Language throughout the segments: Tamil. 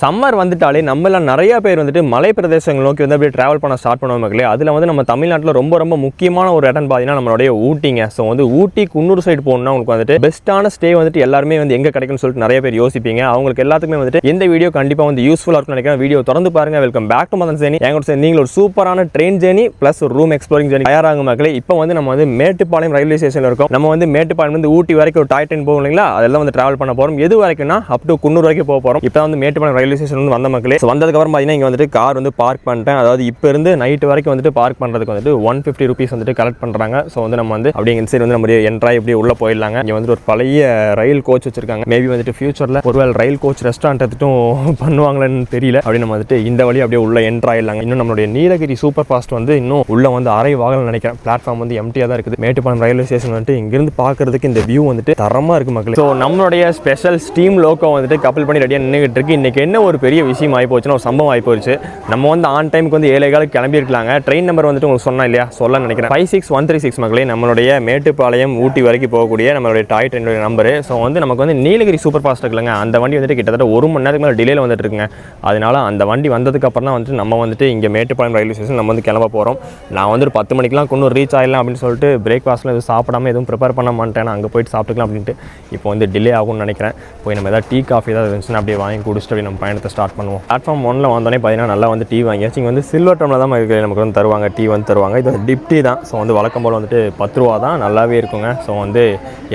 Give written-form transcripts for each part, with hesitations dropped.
சம்மர் வந்துட்டாலே நம்மள நிறைய பேர் வந்துட்டு மலை பிரதேசங்கள் நோக்கி வந்து அப்படியே ட்ராவல் பண்ண ஸ்டார்ட் பண்ணுவோம் மக்களே. அதில் வந்து நம்ம தமிழ்நாட்டில் ரொம்ப முக்கியமான ஒரு இடம் பார்த்தீங்கன்னா நம்மளுடைய ஊட்டிங்க. ஸோ வந்து ஊட்டி குன்னூர் சைடு போகணும்னா உங்களுக்கு வந்துட்டு பெஸ்ட்டான ஸ்டே வந்துட்டு எல்லாருமே வந்து எங்கே கிடைக்கும்னு சொல்லிட்டு நிறைய பேர் யோசிப்பீங்க. அவங்களுக்கு எல்லாத்துக்குமே வந்துட்டு இந்த வீடியோ கண்டிப்பாக வந்து யூஸ்ஃபுல்லாக இருக்கும்னு நினைக்கிறேன். வீடியோ தொடர்ந்து பாருங்க. வெல்கம் பேக் டு மதன் சேனி. எங்களோட நீங்கள் ஒரு சூப்பரான ட்ரெயின் ஜேர்னி ப்ளஸ் ஒரு ரூம் எக்ஸ்ப்ளோரிங் ஜேர்னி தயாராக மக்களே. இப்போ வந்து நம்ம வந்து மேட்டுப்பாளையம் ரயில்வே ஸ்டேஷனில் இருக்கோம். நம்ம வந்து மேட்டுப்பாளையம் வந்து ஊட்டி வரைக்கும் ஒரு டாய் ட்ரெயின் போகும் இல்லைங்களா, அதெல்லாம் வந்து ட்ராவல் பண்ண போகிறோம். எது வரைக்கும்னா அப் டு குன்னூர் வரைக்கும் போக போகிறோம். இப்போ வந்து மேட்டுப்பாளையம் ரயில்வே ஸ்டேஷன் வந்து வந்த மக்களே. வந்ததுக்கப்புறம் பார்த்தீங்கன்னா இங்கே வந்துட்டு கார் வந்து பார்க் பண்ணிட்டேன். அதாவது இப்போ இருந்து நைட்டு வரைக்கும் வந்துட்டு பார்க் பண்ணுறதுக்கு வந்துட்டு 150 rupees வந்துட்டு கலெக்ட் பண்ணுறாங்க. ஸோ வந்து நம்ம வந்து அப்படியே இந்த சைடு வந்து நம்ம என்ட்ராய் இப்படி உள்ளே போயிடலாங்க. இங்கே வந்துட்டு ஒரு பழைய ரயில் கோச் வச்சிருக்காங்க. மேபி வந்துட்டு ஃபியூச்சரில் ஒருவேளை ரயில் கோச் ரெஸ்டாரண்ட் எடுத்துட்டும் பண்ணுவாங்களேன்னு தெரியல. அப்படி நம்ம வந்துட்டு இந்த வழி அப்படியே உள்ள என்ட்ராயிடலாங்க. இன்னும் நம்மளுடைய நீலகிரி சூப்பர் ஃபாஸ்ட் வந்து இன்னும் உள்ள வந்து அரைவாகலன்னு நினைக்கிறேன். பிளாட்ஃபார்ம் வந்து எம்டியாக தான் இருக்குது. மேட்டுப்பாளையம் ரயில்வே ஸ்டேஷன் வந்துட்டு இங்கிருந்து பார்க்கறதுக்கு இந்த வியூ வந்துட்டு தரமாக இருக்குது மக்கள். ஸோ நம்மளுடைய ஸ்பெஷல் ஸ்டீம் லோக்கோ வந்துட்டு கப்பல் பண்ணி ரெடியாக நின்றுகிட்டு இருக்கு. இன்னைக்கு என்ன ஒரு பெரிய விஷயம் ஆகி போச்சுன்னா ஒரு சம்பவம் ஆகி போச்சு. நம்ம வந்து ஆன் டைமுக்கு வந்து 7:15 கிளம்பியிருக்கலாங்க. ட்ரெயின் நம்பர் வந்துட்டு உங்களுக்கு சொன்னா இல்லையா, சொல்ல நினைக்கிறேன் 56136 மக்களே. நம்மளுடைய மேட்டுப்பாளையம் ஊட்டி வரைக்கும் போகக்கூடிய நம்மளுடைய டாய் ட்ரெயினுடைய நம்பரு. ஸோ வந்து நமக்கு வந்து நீலகிரி சூப்பர் ஃபாஸ்ட் இருக்குல்லங்க, அந்த வண்டி வந்துட்டு கிட்டத்தட்ட 1 மணி நேரத்துக்கு மேலே டிலேல வந்துட்டு இருக்குங்க. அதனால அந்த வண்டி வந்ததுக்கு அப்புறம் தான் வந்துட்டு நம்ம வந்துட்டு இங்கே மேட்டுப்பாளையம் ரயில்வே ஸ்டேஷன் நம்ம வந்து கிளம்ப போகிறோம். நான் வந்து ஒரு 10 மணிக்கெலாம் குன்னூர் ரீச் ஆகிடலாம் அப்படின்னு சொல்லிட்டு பிரேக்ஃபாஸ்ட்லாம் எதுவும் சாப்பிடாம எதுவும் ப்ரிப்பேர் பண்ண மாட்டேன். அங்கே போயிட்டு சாப்பிட்டுக்கலாம் அப்படின்ட்டு. இப்போ வந்து டிலே ஆகும்னு நினைக்கிறேன். போய் நம்ம ஏதாவது டீ காஃபி ஏதாவது இருந்துச்சுன்னா அப்படியே வாங்கி குடிச்சிட்டு அப்படி நம்ம பயணத்தை ஸ்டார்ட் பண்ணுவோம். பிளாட்ஃபார்ம் 1 வந்தோடனே பார்த்தீங்கன்னா நல்லா வந்து டீ வாங்கியாச்சு. இங்கே வந்து சில்வர் டம்ளர் தான் நமக்கு வந்து தருவாங்க, டீ வந்து தருவாங்க. இது வந்து டிப் டீ தான். ஸோ வந்து வழக்கம் போல் வந்துட்டு 10 ரூபா தான், நல்லாவே இருக்குங்க. ஸோ வந்து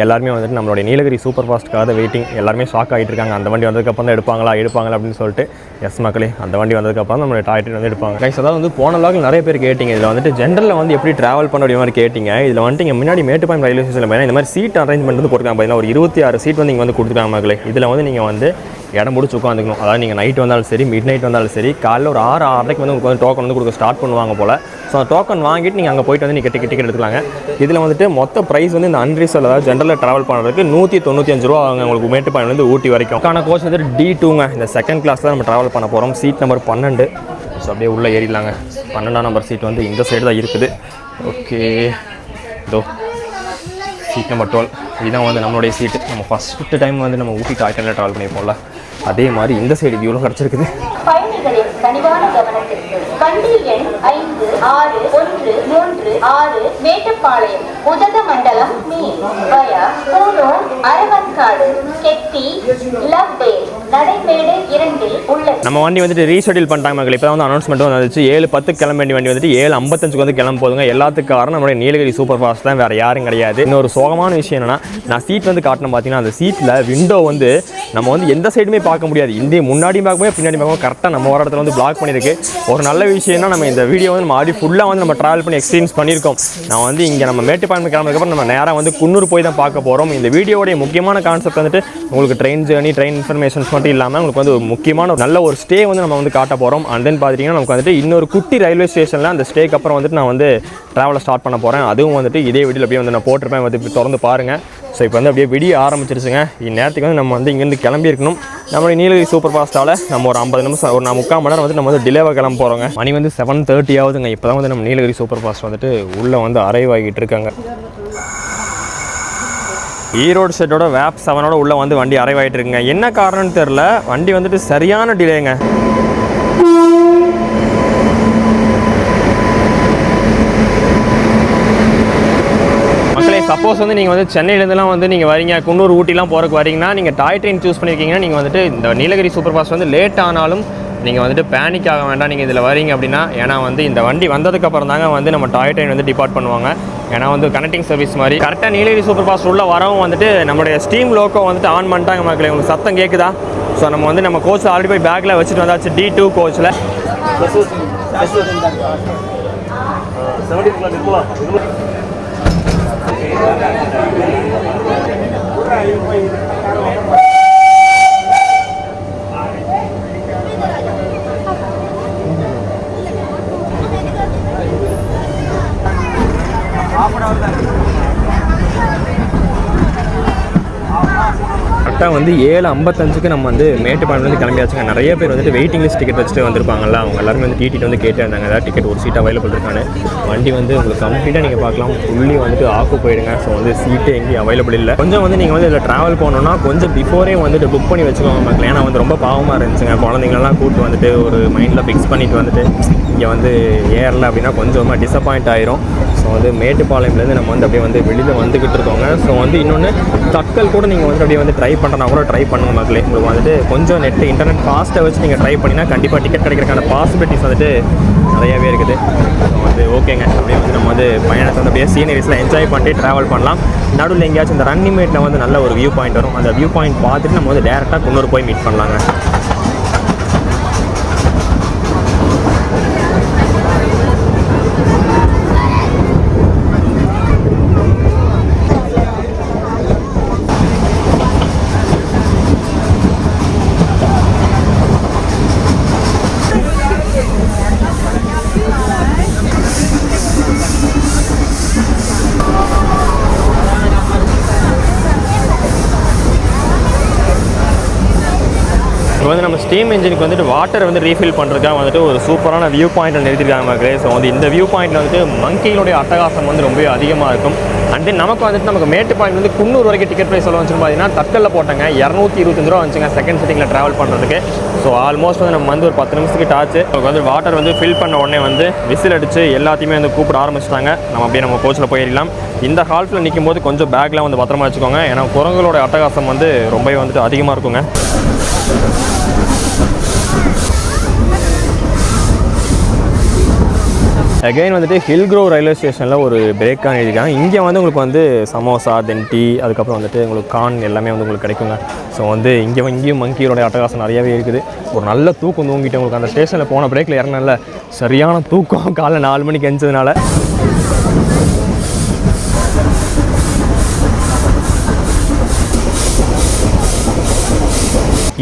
எல்லாருமே வந்துட்டு நம்மளுடைய நீலகிரி சூப்பர் ஃபாஸ்ட்டுக்காக வெயிட்டிங். எல்லாருமே ஷாக் ஆகிட்டு இருக்காங்க. அந்த வண்டி வந்ததுக்கப்புறம் தான் எடுப்பாங்களா அப்படின்னு சொல்லிட்டு. எஸ் மக்களே, அந்த வண்டி வந்ததுக்கப்புறம் நம்மளுடைய டாய் ட்ரெயின் வந்து எடுப்பாங்க. கைஸ் அதாவது வந்து போன லாகில் நிறைய பேர் கேட்டிங்க இதில் வந்துட்டு ஜென்ரலில் வந்து எப்படி ட்ராவல் பண்ண அப்படி மாதிரி கேட்டிங்க. இதில் வந்துட்டு இங்கே முன்னாடி மேட்டுப்பாளையம் ரயில்வே ஸ்டேஷனில் பார்த்தீங்கன்னா இந்த மாதிரி சீட் அரேஞ்ச்மெண்ட் வந்து கொடுத்துருக்காங்க. பார்த்தீங்கன்னா ஒரு 26 சீட் வந்து இங்கே வந்து கொடுத்துருக்காங்க மக்களே. இதில் வந்து நீங்கள் வந்து இடம் முடிச்சு உட்காந்துக்கணும். அதாவது நீங்கள் நைட் வந்தாலும் சரி, மிட் நைட் வந்தாலும் சரி, காலையில் ஒரு 6-6:30 வந்து உங்களுக்கு வந்து டோக்கன் வந்து கொடுக்க ஸ்டார்ட் பண்ணுவாங்க போல். ஸோ அந்த டோக்கன் வாங்கிட்டு நீங்கள் அங்கே போய்ட்டு வந்து நீங்கள் டிக்கெட் எடுத்துக்கலாங்க. இதில் வந்துட்டு மொத்த ப்ரைஸ் வந்து இந்த அன்ரிசர்வ் அதாவது ஜென்ரலில் ட்ராவல் பண்ணுறதுக்கு 195 ரூபா ஆகுங்க உங்களுக்கு மேட்டுப்பாளையம் வந்து ஊட்டி வரைக்கும். ஆனால் கோச் வந்து D2ங்க. இந்த செகண்ட் கிளாஸ் தான் நம்ம ட்ராவல் பண்ண போகிறோம். Seat number 12. ஸோ அப்படியே உள்ளே ஏறிடலாங்க. 12ஆம் நம்பர் சீட் வந்து இந்த சைடு தான் இருக்குது. ஓகே, இதோ சீட் நம்பர் 12. இதுதான் வந்து நம்மளுடைய சீட்டு. நம்ம ஃபஸ்ட்டு டைம் வந்து நம்ம ஊட்டி டாய் ட்ரெயினில் ட்ராவல் பண்ணியிருப்போம்ல, அதே மாதிரி இந்த சைடு வியூலும் கிடச்சிருக்குது. பயணிகளின் கனிவான கவனத்திற்கு வண்டி எண் 561336 மேட்டுப்பாளையம் உதகமண்டலம் மீன் வயா கூனூர் அரவன்காடு கெட்டி லவ்டே நடைமேடு 2 உள்ளது. நம்ம வண்டி வந்துட்டு ரீஷெடியூல் பண்ணிட்டாங்க மக்கள். இப்போ தான் வந்து அனௌன்ஸ்மெண்ட் வந்துச்சு. 7:10 கிளம்ப வேண்டிய வண்டி வந்துட்டு 7:55 வந்து கிளம்ப போதுங்க. எல்லாத்துக்கு காரணம் நம்மளுடைய நீலகிரி சூப்பர் ஃபாஸ்ட் தான், வேறு யாரும் கிடையாது. இன்னொரு சோகமான விஷயம் என்னன்னா, நான் சீட் வந்து காட்டணும் பார்த்தீங்கன்னா, அந்த சீட்டில் விண்டோ வந்து நம்ம வந்து எந்த சைடுமே பார்க்க முடியாது. இந்த முன்னாடியும் பார்க்கும்போது பின்னாடி பார்க்கும்போது கரெக்டாக நம்ம வர இடத்துல வந்து பிளாக் பண்ணியிருக்கு. ஒரு நல்ல விஷயம்னா நம்ம இந்த வீடியோ வந்து நம்ம ஆடி ஃபுல்லாக வந்து நம்ம ட்ராவல் பண்ணி எக்ஸ்பீரியன்ஸ் பண்ணியிருக்கோம். நான் வந்து இங்கே நம்ம மேட்டுப்பாளையம் கிளம்புறதுக்கப்புறம் நம்ம நேராக வந்து குன்னூர் போய் தான் பார்க்க போகிறோம். இந்த வீடியோடைய முக்கியமான கான்செப்ட் வந்துட்டு உங்களுக்கு ட்ரெயின் ஜேர்னி, ட்ரெயின் இன்ஃபர்மேஷன்ஸ் மட்டும் இல்லாமல் உங்களுக்கு வந்து ஒரு முக்கியமான நல்ல ஒரு ஸ்டே வந்து நம்ம வந்து காட்ட போகிறோம். அண்ட் தென் பார்த்தீங்கன்னா நமக்கு வந்துட்டு இன்னொரு குட்டி ரயில்வே ஸ்டேஷனில் அந்த ஸ்டேக்கு அப்புறம் வந்துட்டு நான் வந்து ட்ராவலை ஸ்டார்ட் பண்ண போகிறேன். அதுவும் வந்துட்டு இதே வீடியோவில் அப்படியே வந்து நான் போட்டிருப்பேன், வந்து இப்படி திறந்து பாருங்கள். ஸோ இப்போ வந்து அப்படியே விடிய ஆரம்பிச்சிருச்சுங்க. இந்நேரத்துக்கு வந்து நம்ம வந்து இங்கேருந்து கிளம்பி இருக்கணும். நம்மளுடைய நீலகிரி சூப்பர் ஃபாஸ்ட்டால் நம்ம ஒரு 50 நிமிஷம் ஒரு 3/4 மணி நேரம் வந்து நம்ம வந்து டிலேவாக கிளம்ப போகிறோங்க. மணி வந்து 7:30 ஆகுதுங்க. இப்போ தான் வந்து நம்ம நீலகிரி சூப்பர் ஃபாஸ்ட் வந்துட்டு உள்ளே வந்து அரைவ் ஆகிட்டு இருக்காங்க. ஈரோடு செட்டோட வேப் 7ஓட உள்ளே வந்து வண்டி அரைவ் ஆகிட்டு இருக்குங்க. என்ன காரணம்னு தெரில, வண்டி வந்துட்டு சரியான டிலேங்க. சப்போஸ் வந்து நீங்கள் வந்து சென்னையிலேருந்துலாம் வந்து நீங்கள் வரீங்க, குன்னூர் ஊட்டிலாம் போகிறக்கு வரீங்கன்னா, நீங்கள் டாய் ட்ரெயின் சூஸ் பண்ணியிருக்கீங்கன்னா, நீங்கள் வந்துட்டு இந்த நீலகிரி சூப்பர் ஃபாஸ்ட் வந்து லேட் ஆனாலும் நீங்கள் வந்துட்டு பேனிக் ஆக வேண்டாம். நீங்கள் இதில் வரீங்க அப்படின்னா, ஏன்னா வந்து இந்த வண்டி வந்ததுக்கப்புறம் தாங்க வந்து நம்ம டாய் ட்ரெயின் வந்து டிபார்ட் பண்ணுவாங்க. ஏன்னா வந்து கனெக்டிங் சர்வீஸ் மாதிரி கரெக்டாக நீலகிரி சூப்பர் ஃபாஸ்ட் உள்ள வரவும் வந்துட்டு நம்மளுடைய ஸ்டீம் லோக்கோ வந்துட்டு ஆன் பண்ணிட்டாங்க மக்களே. உங்களுக்கு சத்தம் கேட்குதா? ஸோ நம்ம வந்து நம்ம கோச்சில் ஆல்ரெடி போய் பேக்கில் வச்சுட்டு வந்தாச்சு. D2 கோச்சில் கரெக்டாக வந்து 7:55 நம்ம வந்து மேட்டுப்பாளையம்லேருந்து கிளம்பியாச்சுங்க. நிறைய பேர் வந்துட்டு வெயிட்டிங் லிஸ்ட் டிக்கெட் வச்சுட்டு வந்திருப்பாங்கல்ல, அவங்க எல்லாருமே வந்து டிடிட்டு வந்து கேட்டு இருந்தாங்க ஏதாவது டிக்கெட் ஒரு சீட் அவைலபிள் இருக்கான்னு. வண்டி வந்து உங்களுக்கு கம்ப்ளீட்டாக நீங்கள் பார்க்கலாம் ஃபுல்லி வந்துட்டு ஆக்கு போயிடுங்க. ஸோ வந்து சீட்டு எங்கேயும் அவைலபிள் இல்லை. கொஞ்சம் வந்து நீங்கள் வந்து இதில் ட்ராவல் பண்ணணும்னா கொஞ்சம் பிஃபோரே வந்துட்டு புக் பண்ணி வச்சுக்கோங்க மக்கள். ஏன்னா வந்து ரொம்ப பாவமாக இருந்துச்சுங்க. குழந்தைங்களெல்லாம் கூப்பிட்டு வந்துட்டு ஒரு மைண்டில் ஃபிக்ஸ் பண்ணிட்டு வந்துட்டு இங்கே வந்து ஏறல அப்படின்னா கொஞ்சம் டிசப்பாயிண்ட் ஆயிரும். ஸோ வந்து மேட்டுப்பாளையம்லேருந்து நம்ம வந்து அப்படியே வந்து வெளியில் வந்துக்கிட்டு இருக்கோங்க. ஸோ வந்து இன்னொன்று தக்கல் கூட நீங்கள் வந்து அப்படியே வந்து ட்ரை பண்ணுறனா கூட ட்ரை பண்ணுங்க மக்களே. உங்களுக்கு வந்துட்டு கொஞ்சம் நெட்டு இன்டர்நெட் ஃபாஸ்ட்டை வச்சு நீங்கள் ட்ரை பண்ணினா கண்டிப்பாக டிக்கெட் கிடைக்கிறதுக்கான பாசிபிலிட்டிஸ் வந்துட்டு நிறையாவே இருக்குது. ஸோ வந்து ஓகேங்க, அப்படியே வந்து நம்ம வந்து பயணத்தை வந்து அப்படியே சீனரிஸில் என்ஜாய் பண்ணிட்டு ட்ராவல் பண்ணலாம். நடுவில் எங்கேயாச்சும் இந்த ரன்னிமேட்டில் வந்து நல்ல ஒரு வியூ பாயிண்ட் வரும். அந்த வியூ பாயிண்ட் பார்த்துட்டு நம்ம வந்து டேரெக்டாக குன்னூர் போய் மீட் பண்ணலாங்க. இப்போ வந்து நம்ம ஸ்டீம் இன்ஜினுக்கு வந்துட்டு வாட்டர் வந்து ரீஃபில் பண்ணுறதுக்காக வந்துட்டு ஒரு சூப்பரான வியூ பாயிண்ட் நிறுத்திருக்காங்க மக்களே. ஸோ வந்து இந்த வியூ பாயிண்டில் வந்துட்டு மங்கிகளுடைய அட்டகாசம் வந்து ரொம்ப அதிகமாக இருக்கும். அண்ட் தென் நமக்கு வந்துட்டு நமக்கு மேட்டுப்பாளையம் வந்து குன்னூர் வரைக்கும் டிக்கெட் ப்ரைஸ் எவ்வளோ வந்துச்சுன்னு பார்த்தீங்கன்னா தக்கல்ல போட்டாங்க 225 ரூபா வந்துச்சுங்க செகண்ட் சிட்டிங்கில் ட்ராவல் பண்ணுறதுக்கு. ஸோ ஆல்மோஸ்ட் வந்து நம்ம வந்து ஒரு 10 நிமிஷத்துக்கு ஆச்சு. நமக்கு வந்து வாட்டர் வந்து ஃபில் பண்ண உடனே வந்து விசில் அடித்து எல்லாத்தையுமே வந்து கூப்பிட ஆரம்பிச்சிட்டாங்க. நம்ம அப்படியே நம்ம கோச்சில் போயிடலாம். இந்த ஹால்ஸில் நிற்கும் போது கொஞ்சம் பேக்லாம் வந்து பத்திரமா வச்சுக்கோங்க. ஏன்னா குரங்களோட அட்டகாசம் வந்து ரொம்பவே வந்துட்டு அதிகமாக இருக்குங்க. அகைன் வந்துட்டு ஹில் க்ரோவ் ரயில்வே ஸ்டேஷனில் ஒரு பிரேக்காக எழுதியிருக்காங்க. இங்கே வந்து உங்களுக்கு வந்து சமோசா தென் டீ அதுக்கப்புறம் வந்துட்டு உங்களுக்கு கார்ன் எல்லாமே வந்து உங்களுக்கு கிடைக்குங்க. ஸோ வந்து இங்கேயும் மங்கியோட அட்டகாசம் நிறையாவே இருக்குது. ஒரு நல்ல தூக்கம் தூங்கிட்டு உங்களுக்கு அந்த ஸ்டேஷனில் போன பிரேக்கில் இறங்கினால சரியான தூக்கம் காலைல 4 மணிக்கு எஞ்சதுனால.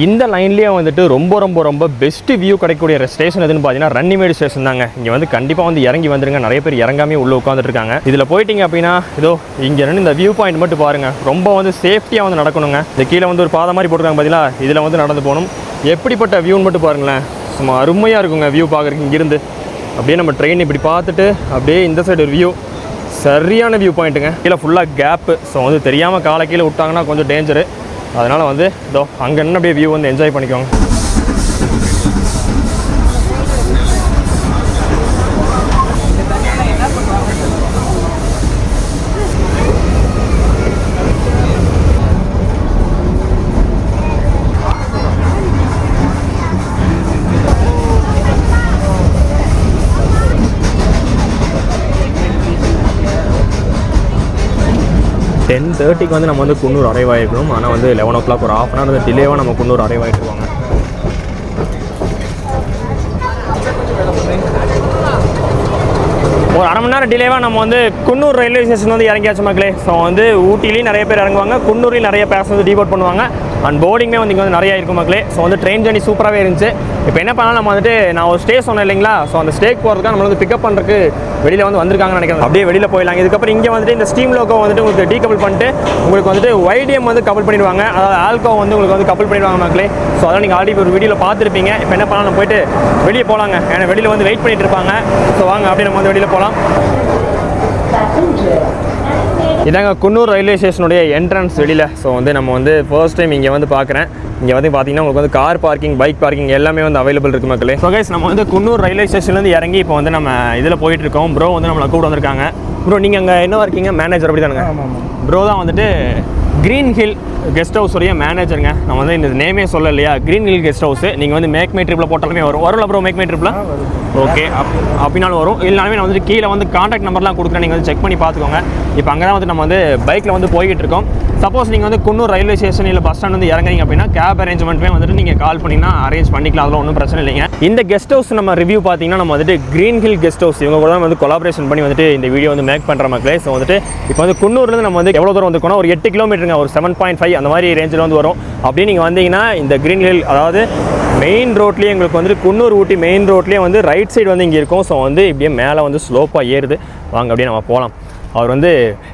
இந்த லைன்லேயே வந்துட்டு ரொம்ப பெஸ்ட்டு வியூ கிடைக்கக்கூடிய ஸ்டேஷன் எதுன்னு பார்த்தீங்கன்னா ரன்னிமேடு ஸ்டேஷன் தாங்க. இங்கே வந்து கண்டிப்பாக வந்து இறங்கி வந்துருங்க. நிறைய பேர் இறங்காமே உள்ளே உட்காந்துருக்காங்க. இதில் போயிட்டீங்க அப்படின்னா இதோ இங்கே இருந்து இந்த வியூ பாயிண்ட் மட்டும் பாருங்கள். ரொம்ப வந்து சேஃப்டியாக வந்து நடக்கணுங்க. இந்த கீழே வந்து ஒரு பாதை மாதிரி போட்டுருக்காங்க பார்த்தீங்களா, இதில் வந்து நடந்து போகணும். எப்படிப்பட்ட வியூன்னு மட்டும் பாருங்களேன். சும்மா அருமையாக இருக்குங்க வியூ பார்க்குறதுக்கு. இங்கிருந்து அப்படியே நம்ம ட்ரெயின் இப்படி பார்த்துட்டு அப்படியே இந்த சைடு ஒரு வியூ, சரியான வியூ பாயிண்ட்டுங்க. கீழே ஃபுல்லாக கேப்பு. ஸோ வந்து தெரியாமல் காலை கீழே விட்டாங்கன்னா கொஞ்சம் டேஞ்சரு. அதனால் வந்து இதோ அங்கே என்ன அப்படியே வியூ வந்து என்ஜாய் பண்ணிக்கோங்க. டென் 30க்கு வந்து நம்ம வந்து குன்னூர் அரைவ் ஆகிருக்கணும். ஆனால் வந்து 11 o'clock ஒரு ½ hour வந்து டிலேவாக நம்ம குன்னூர் அரைவ் ஆகிட்டுருவாங்க. ஒரு அரை மணி நேரம் டிலேவாக நம்ம வந்து குன்னூர் ரயில்வே ஸ்டேஷன் வந்து இறங்கியாச்சு மக்களே. ஸோ வந்து ஊட்டிலையும் நிறைய பேர் இறங்குவாங்க, குன்னூர்லையும் நிறைய பேசஞ்சர் டிபோர்ட் பண்ணுவாங்க. அண்ட் போர்டிங்குமே வந்து இங்கே வந்து நிறையா இருக்கும் மக்களே. ஸோ வந்து ட்ரெயின் ஜர்னி சூப்பராகவே இருந்துச்சு. இப்போ என்ன பண்ணாலும் நம்ம வந்துட்டு நான் ஒரு ஸ்டே சொன்னேன் இல்லைங்களா, ஸோ அந்த ஸ்டேக்கு போகிறதுக்காக நம்ம வந்து பிக்கப் பண்ணுறதுக்கு வெளியில் வந்து வந்திருக்காங்கன்னு நினைக்கிறேன். அப்படியே வெளியில் போயிடலாம். இதுக்கப்புறம் இங்கே வந்துட்டு இந்த ஸ்டீம் லோகோ வந்துட்டு உங்களுக்கு டீகபிள் பண்ணிட்டு உங்களுக்கு வந்துட்டு YDM வந்து கபல் பண்ணிடுவாங்க. அதாவது ஆல்கோ வந்து உங்களுக்கு வந்து கபல் பண்ணிடுவாங்க மக்களே. ஸோ அதெல்லாம் நீங்கள் ஆல்ரெடி ஒரு வீடியோவில் பார்த்துருப்பீங்க. இப்போ என்ன பண்ணலாம், நம்ம போயிட்டு வெளியே போகலாங்க. ஏன்னா வெளியில் வந்து வெயிட் பண்ணிட்டு இருப்பாங்க. ஸோ வாங்க அப்படியே நம்ம வந்து வெளியில் போகலாம். இதாங்க குன்னூர் ரயில்வே ஸ்டேஷனுடைய என்ட்ரன்ஸ் வெளியில். ஸோ வந்து நம்ம வந்து ஃபர்ஸ்ட் டைம் இங்கே வந்து பார்க்குறேன். இங்கே வந்து பார்த்தீங்கன்னா உங்களுக்கு வந்து கார் பார்க்கிங், பைக் பார்க்கிங் எல்லாமே வந்து அவைலபிள் இருக்குது மக்களே. ஸோ கைஸ் நம்ம வந்து குன்னூர் ரயில்வே ஸ்டேஷன்லேருந்து இறங்கி இப்போ வந்து நம்ம இதில் போயிட்டு இருக்கோம். ப்ரோ வந்து நம்மளை கூட வந்திருக்காங்க. ப்ரோ நீங்கள் அங்கே என்னவா இருக்கீங்க? மேனேஜர் அப்படி தானுங்க? ப்ரோ தான் வந்துட்டு க்ரீன் ஹில் கெஸ்ட் ஹவுஸ் உடைய மேனேஜருங்க. நம்ம வந்து இந்த நேமே சொல்ல இல்லையா, க்ரீன் ஹில் கெஸ்ட் ஹவுஸ். நீங்கள் வந்து மேக் மை ட்ரிப்பில் போட்டாலுமே வரல ப்ரோ, மேக் மை ட்ரிப்பில் ஓகே அப்படின்னாலும் வரும். இல்லைனாலுமே நான் வந்து கீழே வந்து கான்டாக்ட் நம்பர்லாம் கொடுக்குறேன், நீங்கள் வந்து செக் பண்ணி பார்த்துக்கோங்க. இப்போ அங்கே தான் வந்து நம்ம வந்து பைக்கில் வந்து போய்கிட்டு இருக்கோம். சப்போஸ் நீங்கள் வந்து குன்னூர் ரயில்வே ஸ்டேஷன் இல்லை பஸ் ஸ்டாண்ட் வந்து இறங்குறீங்க அப்படின்னா கேப் அரேஞ்ச்மெண்ட்டுமே வந்துட்டு நீங்கள் கால் பண்ணிங்கன்னா அரேஞ்ச் பண்ணிக்கலாம். அதில் ஒன்றும் பிரச்சனை இல்லைங்க. இந்த கெஸ்ட் ஹவுஸ் நம்ம ரிவ்யூ பார்த்தீங்கன்னா நம்ம வந்துட்டு க்ரீன் ஹில் கெஸ்ட் ஹவுஸ் இவங்க கூட தான் வந்து கொலாபரேஷன் பண்ணி வந்துட்டு இந்த வீடியோ வந்து மேக் பண்ணுற மக்களே. ஸோ வந்துட்டு இப்போ வந்து குன்னூர்லேருந்து நம்ம வந்து எவ்வளோ தூரம் வந்துருக்கோம்னா ஒரு 8 கிலோமீட்டருங்க, ஒரு 7.5 அந்த மாதிரி ரேஞ்சில் வந்து வரும். அப்படியே நீங்கள் வந்தீங்கன்னா இந்த க்ரீன் ஹில் அதாவது மெயின் ரோட்லேயே உங்களுக்கு வந்து குன்னூர் ஊட்டி மெயின் ரோட்லேயே வந்து ரைட் சைடு வந்து இங்கே இருக்கும். ஸோ வந்து இப்படியே மேலே வந்து ஸ்லோப்பாக ஏறுது. வாங்க அப்படியே நம்ம போகலாம். அவர் வந்து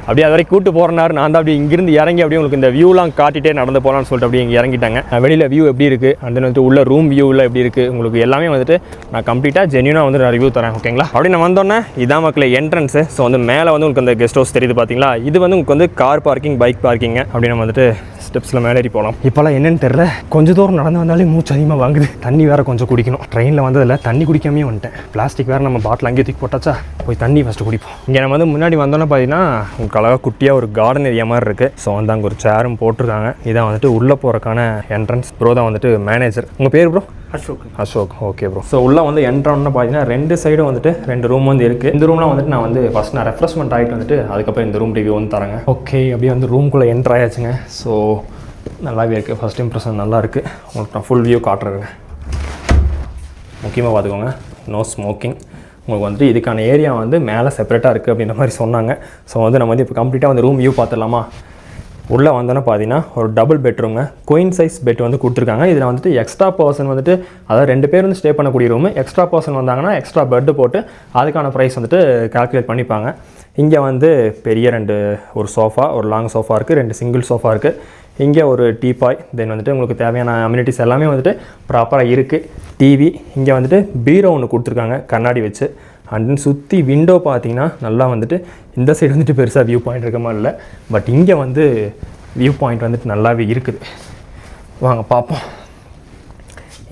அப்படியே அது வரைக்கும் கூட்டு போகிறனாரு. நான் தான் அப்படியே இங்கிருந்து இறங்கி அப்படியே உங்களுக்கு இந்த வியூலாம் காட்டிகிட்டே நடந்து போகலான்னு சொல்லிட்டு அப்படியே இங்கே இறங்கிட்டாங்க. வெளியில் வியூ எப்படி இருக்குது அண்ட் தென் வந்து உள்ள ரூம் வியூவில் எப்படி இருக்குது உங்களுக்கு எல்லாமே வந்துட்டு நான் கம்ப்ளீட்டாக ஜென்யூனாக வந்து நான் ரிவ்யூ தரேன். ஓகேங்களா? அப்படி நான் வந்தோன்னே இதான் மக்களே என்ட்ரன்ஸு. ஸோ வந்து மேலே வந்து உங்களுக்கு அந்த கெஸ்ட் ஹவுஸ் தெரியுது பார்த்தீங்களா? இது வந்து உங்களுக்கு வந்து கார் பார்க்கிங், பைக் பார்க்கிங்க. அப்படி நம்ம வந்துட்டு ஸ்டெப்ஸில் மேலே ஏறி போகலாம். இப்போலாம் என்னென்னு தெரில, கொஞ்சம் தூரம் நடந்து வந்தாலே மூச்சு அதிகமாக வாங்குது. தண்ணி வேறு கொஞ்சம் குடிக்கணும். ட்ரெயினில் வந்ததில் தண்ணி குடிக்காமே வந்துட்டேன். பிளாஸ்டிக் வேறு நம்ம பாட்டில் அங்கேயே தூக்கி போட்டாச்சா, போய் தண்ணி ஃபஸ்ட்டு குடிப்போம். இங்கே நம்ம வந்து முன்னாடி வந்தோன்னே பார்த்தீங்கன்னா உங்களுக்கு அழகாக குட்டியாக ஒரு கார்டன் ஏரியா மாதிரி இருக்குது. ஸோ வந்து அங்கே ஒரு சேரும் போட்டிருக்காங்க. இதான் வந்துட்டு உள்ளே போகிறக்கான என்ட்ரன்ஸ். ப்ரோ தான் வந்துட்டு மேனேஜர். உங்கள் பேர் bro? Ashok. Okay bro. So உள்ளே வந்து என்ட்ரன்னு பார்த்தீங்கன்னா 2 சைடும் வந்துட்டு 2 ரூம் வந்து இருக்குது. இந்த ரூம்லாம் வந்துட்டு நான் வந்து ஃபஸ்ட் நான் ரெஃப்ரெஷ்மெண்ட் ஆகிட்டு வந்துட்டு அதுக்கப்புறம் இந்த ரூம் ரிவ்யூ வந்து தரேங்க. ஓகே, அப்படியே வந்து ரூம்குள்ளே என்ட்ரு ஆயாச்சுங்க. ஸோ நல்லாவே இருக்குது. ஃபஸ்ட் இம்ப்ரெஷன் நல்லா இருக்குது. உங்களுக்கு நான் ஃபுல் வியூ காட்டுறேங்க. முக்கியமாக பார்த்துக்கோங்க, நோ ஸ்மோக்கிங். உங்களுக்கு வந்துட்டு இதுக்கான ஏரியா வந்து மேலே செப்பரேட்டாக இருக்குது அப்படின்ற மாதிரி சொன்னாங்க. ஸோ வந்து நம்ம வந்து இப்போ கம்ப்ளீட்டாக வந்து ரூம் வியூ பார்த்துடலாமா? உள்ளே வந்தோன்னா பார்த்தீங்கன்னா ஒரு டபுள் பெட்ரூம்ங்க. குயின் சைஸ் பெட் வந்து கொடுத்துருக்காங்க. இதில் வந்துட்டு எக்ஸ்ட்ரா பர்சன் வந்துட்டு அதாவது 2 பேர் வந்து ஸ்டே பண்ணக்கூடிய ரூமு. எக்ஸ்ட்ரா பர்சன் வந்தாங்கன்னா எக்ஸ்ட்ரா பெட்டு போட்டு அதுக்கான ப்ரைஸ் வந்துட்டு கால்குலேட் பண்ணிப்பாங்க. இங்கே வந்து பெரிய ஒரு சோஃபா, ஒரு லாங் சோஃபா இருக்குது, 2 சிங்கிள் சோஃபா இருக்குது. இங்கே ஒரு டீபாய், தென் வந்துட்டு உங்களுக்கு தேவையான அம்யூனிட்டிஸ் எல்லாமே வந்துட்டு ப்ராப்பராக இருக்குது. டிவி, இங்கே வந்துட்டு பீரோ ஒன்று கொடுத்துருக்காங்க கண்ணாடி வச்சு. அண்ட் தென் சுற்றி விண்டோ பார்த்தீங்கன்னா நல்லா வந்துட்டு இந்த சைடு வந்துட்டு பெருசாக வியூ பாயிண்ட் இருக்க மாதிரி இல்லை, பட் இங்கே வந்து வியூ பாயிண்ட் வந்துட்டு நல்லாவே இருக்குது. வாங்க பார்ப்போம்.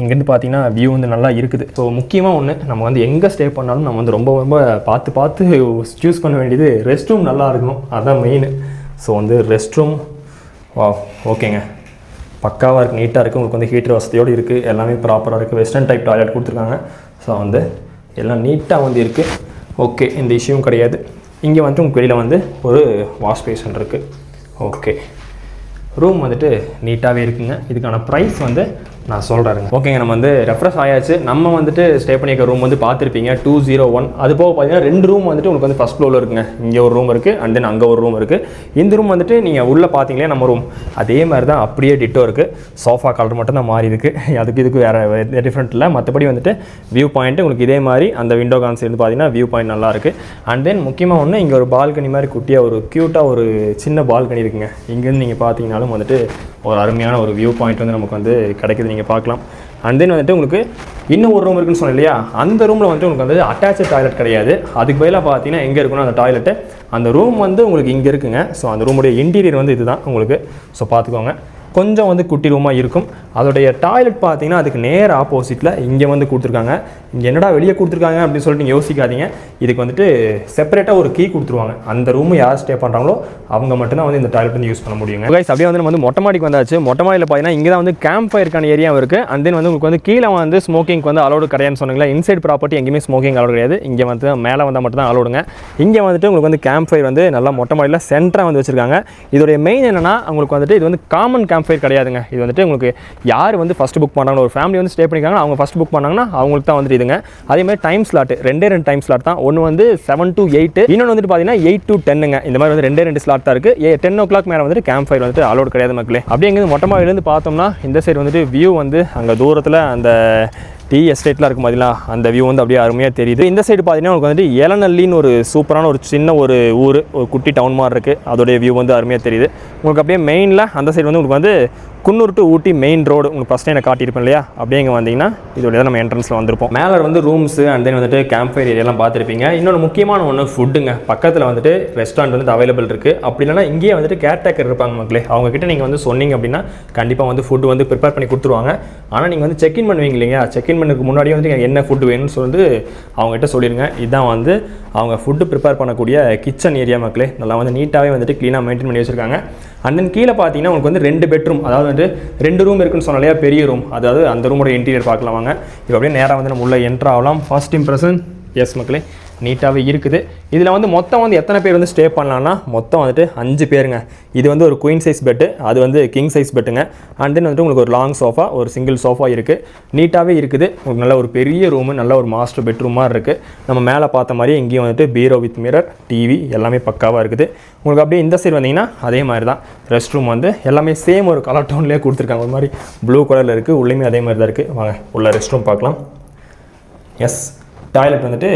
இங்கேருந்து பார்த்தீங்கன்னா வியூ வந்து நல்லா இருக்குது. ஸோ முக்கியமாக ஒன்று, நம்ம வந்து எங்கே ஸ்டே பண்ணாலும் நம்ம வந்து ரொம்ப பார்த்து சூஸ் பண்ண வேண்டியது ரெஸ்ட் ரூம் நல்லா இருக்கணும். அதுதான் மெயின். ஸோ வந்து ரெஸ்ட் ரூம் ஓகேங்க, பக்காவாக இருக்குது, நீட்டாக இருக்குது. உங்களுக்கு வந்து ஹீட்டர் வசதியோடு இருக்குது, எல்லாமே ப்ராப்பராக இருக்குது. வெஸ்டர்ன் டைப் டாய்லெட் கொடுத்துருக்காங்க. ஸோ வந்து எல்லாம் நீட்டாக வந்து இருக்குது. ஓகே, இந்த இஷ்யூவும் கிடையாது. இங்கே வந்துட்டு உங்களுக்கு வெளியில் வந்து ஒரு வாஷ் பேஷன் இருக்குது. ஓகே, ரூம் வந்துட்டு நீட்டாகவே இருக்குங்க. இதுக்கான ப்ரைஸ் வந்து நான் சொல்கிறேங்க. ஓகேங்க, நம்ம வந்து ரெஃப்ரெஷ் ஆயாச்சு. நம்ம வந்துட்டு ஸ்டே பண்ணியிருக்க ரூம் வந்து பார்த்துருப்பீங்க 201. அது போக பார்த்தீங்கன்னா 2 ரூம் வந்துட்டு உங்களுக்கு வந்து ஃபஸ்ட் ஃப்ளோரில் இருக்குங்க. இங்கே ஒரு ரூம் இருக்குது அண்ட் தென் அங்கே ஒரு ரூம் இருக்குது. இந்த ரூம் வந்துட்டு நீங்கள் உள்ளே பார்த்தீங்களே நம்ம ரூம் அதே மாதிரி தான் அப்படியே டிட்டோ இருக்குது. சோஃபா கலர் மட்டும் தான் மாறி இருக்குது. அதுக்கு இதுக்கு வேறு டிஃப்ரெண்ட் இல்லை. மற்றபடி வந்துட்டு வியூ பாயிண்ட்டு உங்களுக்கு இதே மாதிரி அந்த விண்டோ கான்ஸ் வந்து பார்த்தீங்கன்னா வியூ பாயிண்ட் நல்லா இருக்குது. அண்ட் தென் முக்கியமாக ஒன்று, இங்கே ஒரு பால்கனி மாதிரி குட்டியாக ஒரு க்யூட்டாக ஒரு சின்ன பால்கனி இருக்குங்க. இங்கேருந்து நீங்கள் பார்த்தீங்கன்னாலும் வந்துட்டு ஒரு அருமையான ஒரு வியூ பாயிண்ட் வந்து நமக்கு வந்து கிடைக்குது, நீங்கள் பார்க்கலாம். அண்ட் தென் வந்துட்டு உங்களுக்கு இன்னும் ஒரு ரூம் இருக்குன்னு சொன்னேன் இல்லையா, அந்த ரூமில் வந்துட்டு உங்களுக்கு வந்து அட்டாச்சு டாய்லெட் கிடையாது. அதுக்கு பதிலாக பார்த்தீங்கன்னா எங்கே இருக்குன்னா அந்த டாய்லெட்டு அந்த ரூம் வந்து உங்களுக்கு இங்கே இருக்குங்க. ஸோ அந்த ரூமுடைய இன்டீரியர் வந்து இதுதான் உங்களுக்கு. ஸோ பார்த்துக்கோங்க, கொஞ்சம் வந்து குட்டி ரூமாக இருக்கும். அதோடைய டாய்லெட் பார்த்தீங்கன்னா அதுக்கு நேர் ஆப்போசிட்டில் இங்கே வந்து கொடுத்துருக்காங்க. இங்கே என்னடா வெளியே கொடுத்துருக்காங்க அப்படின்னு சொல்லிட்டு நீங்கள் யோசிக்காதீங்க. இதுக்கு வந்துட்டு செப்பரேட்டாக ஒரு கீ கொடுத்துருவாங்க. அந்த ரூம் யார் ஸ்டே பண்ணுறாங்களோ அவங்க மட்டும்தான் வந்து இந்த டாய்லெட் வந்து யூஸ் பண்ண முடியுங்க. கைஸ், அப்படியே வந்து நம்ம வந்து மொட்டை மாடிக்கு வந்தாச்சு. மொட்டை மாடியில் பார்த்தீங்கன்னா இங்கே தான் வந்து கேம்ப் ஃபயருக்கான ஏரியாவும் இருக்குது. அண்ட் தென் வந்து உங்களுக்கு வந்து கீழே வந்து ஸ்மோக்கிங்க்கு வந்து அலோடு கிடையாதுன்னு சொன்னீங்களா. இன்சைட் ப்ராப்பர்ட்டி எங்கேயுமே ஸ்மோக்கிங் அலோடு கிடையாது. இங்கே வந்து மேலே வந்தால் மட்டும் தான் அலோடுங்க. இங்கே வந்துட்டு உங்களுக்கு வந்து கேம்ப் ஃபயர் வந்து நல்லா மொட்டை மாடியில் சென்டராக வந்து வச்சுருக்காங்க. இதோடைய மெயின் என்னென்னா உங்களுக்கு வந்துட்டு இது வந்து காமன் கேம்ப் ஃபயர் கிடையாதுங்க. இது வந்துட்டு உங்களுக்கு யார் வந்து ஃபஸ்ட்டு புக் பண்ணாங்களோ, ஒரு ஃபேமிலி வந்து ஸ்டே பண்ணிக்காங்க, அவங்க ஃபஸ்ட் புக் பண்ணாங்கன்னா அவங்களுக்கு தான் வந்துட்டு இதுங்க. அதேமாதிரி டைம் ஸ்லாட் 2 டைம் ஸ்லாட் தான். ஒன்று வந்து 7 to 8, இன்னொன்று வந்துட்டு பார்த்தீங்கன்னா 8 to 10ங்க. இந்த மாதிரி வந்து 2 ஸ்லாட் தான் இருக்குது. 10 o'clock மேலே வந்துட்டு கேம்ப் ஃபயர் வந்துட்டு அலோடு கிடையாது மக்களே. அப்படியே எங்கேருந்து மொட்டை மாடியிலேருந்து பார்த்தோம்னா இந்த சைடு வந்துட்டு வியூ வந்து அங்கே தூரத்தில் அந்த டீ எஸ்டேட்லாம் இருக்கும் பார்த்தீங்களா, அந்த வியூ வந்து அப்படியே அருமையாக தெரியுது. இந்த சைடு பார்த்தீங்கன்னா உங்களுக்கு வந்துட்டு ஏலநல்லின்னு ஒரு சூப்பரான ஒரு சின்ன ஒரு ஊர், ஒரு குட்டி டவுன் மாதிரி இருக்குது. அதோடைய வியூ வந்து அருமையாக தெரியுது உங்களுக்கு. அப்படியே மெயினில் அந்த சைடு வந்து உங்களுக்கு வந்து Coonoor to Ooty main road உங்களுக்கு ஃபஸ்ட் டைம் காட்டியிருப்பேன் இல்லையா. அப்படியே இங்கே வந்தீங்கன்னா இதோட நம்ம என்ட்ரன்ஸில் வந்திருப்போம். மேலே வந்து ரூம்ஸு அண்ட் தென் வந்துட்டு கேம்ப் ஃபயர் ஏரியாலாம் பார்த்துருப்பீங்க. இன்னொன்று முக்கியமான ஒன்று ஃபுட்டுங்க. பக்கத்தில் வந்துட்டு ரெஸ்டாரண்ட் வந்து அவைலபிள் இருக்குது. அப்படி இல்லைனா இங்கேயே வந்துட்டு கேர்டேக்கர் இருப்பாங்க மக்களே. அவங்ககிட்ட நீங்கள் வந்து சொன்னீங்க அப்படின்னா கண்டிப்பாக வந்து ஃபுட்டு வந்து ப்ரிப்பேர் பண்ணி கொடுத்துருவாங்க. ஆனால் நீங்கள் வந்து செக்இன் பண்ணுவீங்க இல்லையா, செக்இன் பண்ணுறதுக்கு முன்னாடியே வந்து என்ன ஃபுட்டு வேணும்னு சொல்லிட்டு அவங்ககிட்ட சொல்லிடுங்க. இதுதான் வந்து அவங்க ஃபுட்டு ப்ரிப்பேர் பண்ணக்கூடிய கிச்சன் ஏரியா மக்களே. நல்லா வந்து நீட்டாகவே வந்துட்டு க்ளீனாக மெயின்டைன் பண்ணி வச்சுருக்காங்க. அண்ட் தென் கீழே பார்த்தீங்கன்னா உங்களுக்கு வந்து 2 பெட்ரூம், அதாவது வந்து 2 ரூம் இருக்குன்னு சொன்னாலே பெரிய ரூம், அதாவது அந்த ரூமோட இன்டீரியர் பார்க்கலாம் வாங்க. இப்போ அப்படியே நேராக வந்து நம்ம உள்ள என்ட்ரு ஆகலாம். ஃபர்ஸ்ட் இம்ப்ரெஷன் எஸ் மக்களே, நீட்டாகவே இருக்குது. இதில் வந்து மொத்தம் வந்து எத்தனை பேர் வந்து ஸ்டே பண்ணலான்னா மொத்தம் வந்துட்டு 5 பேருங்க. இது வந்து ஒரு குயின் சைஸ் பெட்டு, அது வந்து கிங் சைஸ் பெட்டுங்க. அண்ட் தென் வந்துட்டு உங்களுக்கு ஒரு லாங் சோஃபா, ஒரு சிங்கிள் சோஃபா இருக்குது. நீட்டாகவே இருக்குது. உங்களுக்கு நல்ல ஒரு பெரிய ரூமு, நல்ல ஒரு மாஸ்டர் பெட்ரூம் மாதிரி இருக்குது. நம்ம மேலே பார்த்த மாதிரி இங்கேயும் வந்துட்டு பீரோ வித் மிரர், டிவி எல்லாமே பக்காவாக இருக்குது. உங்களுக்கு அப்படியே இந்த சைடு வந்தீங்கன்னா அதே மாதிரி தான் ரெஸ்ட் ரூம் வந்து எல்லாமே சேம் ஒரு கலர் டோன்லேயே கொடுத்துருக்காங்க. ஒரு மாதிரி ப்ளூ கலரில் இருக்குது. உள்ளேயுமே அதே மாதிரி தான் இருக்குது. வாங்க உள்ள ரெஸ்ட் ரூம் பார்க்கலாம். எஸ், டாய்லெட் வந்துட்டு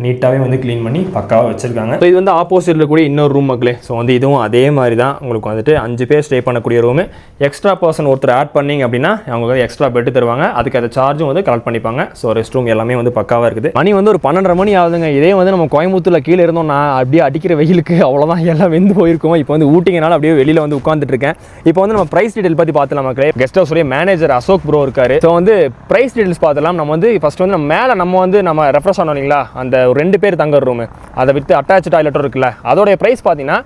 நீட்டாகவே வந்து க்ளீன் பண்ணி பக்காவாக வச்சுருக்காங்க. ஸோ இது வந்து ஆப்போசிட்டில் கூடிய இன்னொரு ரூம் மக்களே. ஸோ வந்து இதுவும் அதே மாதிரி தான் உங்களுக்கு வந்துட்டு 5 பேர் ஸ்டே பண்ணக்கூடிய ரூமு. எக்ஸ்ட்ரா பர்சன் ஒருத்தர் ஆட் பண்ணிங்க அப்படின்னா அவங்க வந்து எக்ஸ்ட்ரா பெட்டு தருவாங்க. அதுக்கு அந்த சார்ஜும் வந்து கலெக்ட் பண்ணிப்பாங்க. ஸோ ரெஸ்ட் ரூம் எல்லாமே வந்து பக்காவாக இருக்குது. மணி வந்து ஒரு 12:30 மணி ஆகுதுங்க. இதே வந்து நம்ம கோயம்புத்தூரில் கீழே இருந்தோம்னா அப்படியே அடிக்கிற வெயிலுக்கு அவ்வளோதான் எல்லாம் வெந்து போயிருக்கும். இப்போ வந்து ஊட்டிங்கனால அப்படியே வெளியில் வந்து உட்காந்துட்டு இருக்கேன். இப்போ வந்து நம்ம ப்ரைஸ் டீடைல் பற்றி பார்த்துலாம் மக்களே. கெஸ்ட் ஹவுஸுடைய மேனேஜர் அசோக் ப்ரோ இருக்காரு. ஸோ வந்து ப்ரைஸ் டீடைல்ஸ் பார்த்துலாம். நம்ம வந்து ஃபஸ்ட் வந்து நம்ம ரெஃப்ரெஷ் ஆனோம் இல்லைங்களா, அந்த 2 பேர் தங்குற ரூமு அதை விட்டு அட்டாச் டாய்லெட்டும் இருக்குல்ல, அதோடைய ப்ரைஸ் பார்த்தீங்கன்னா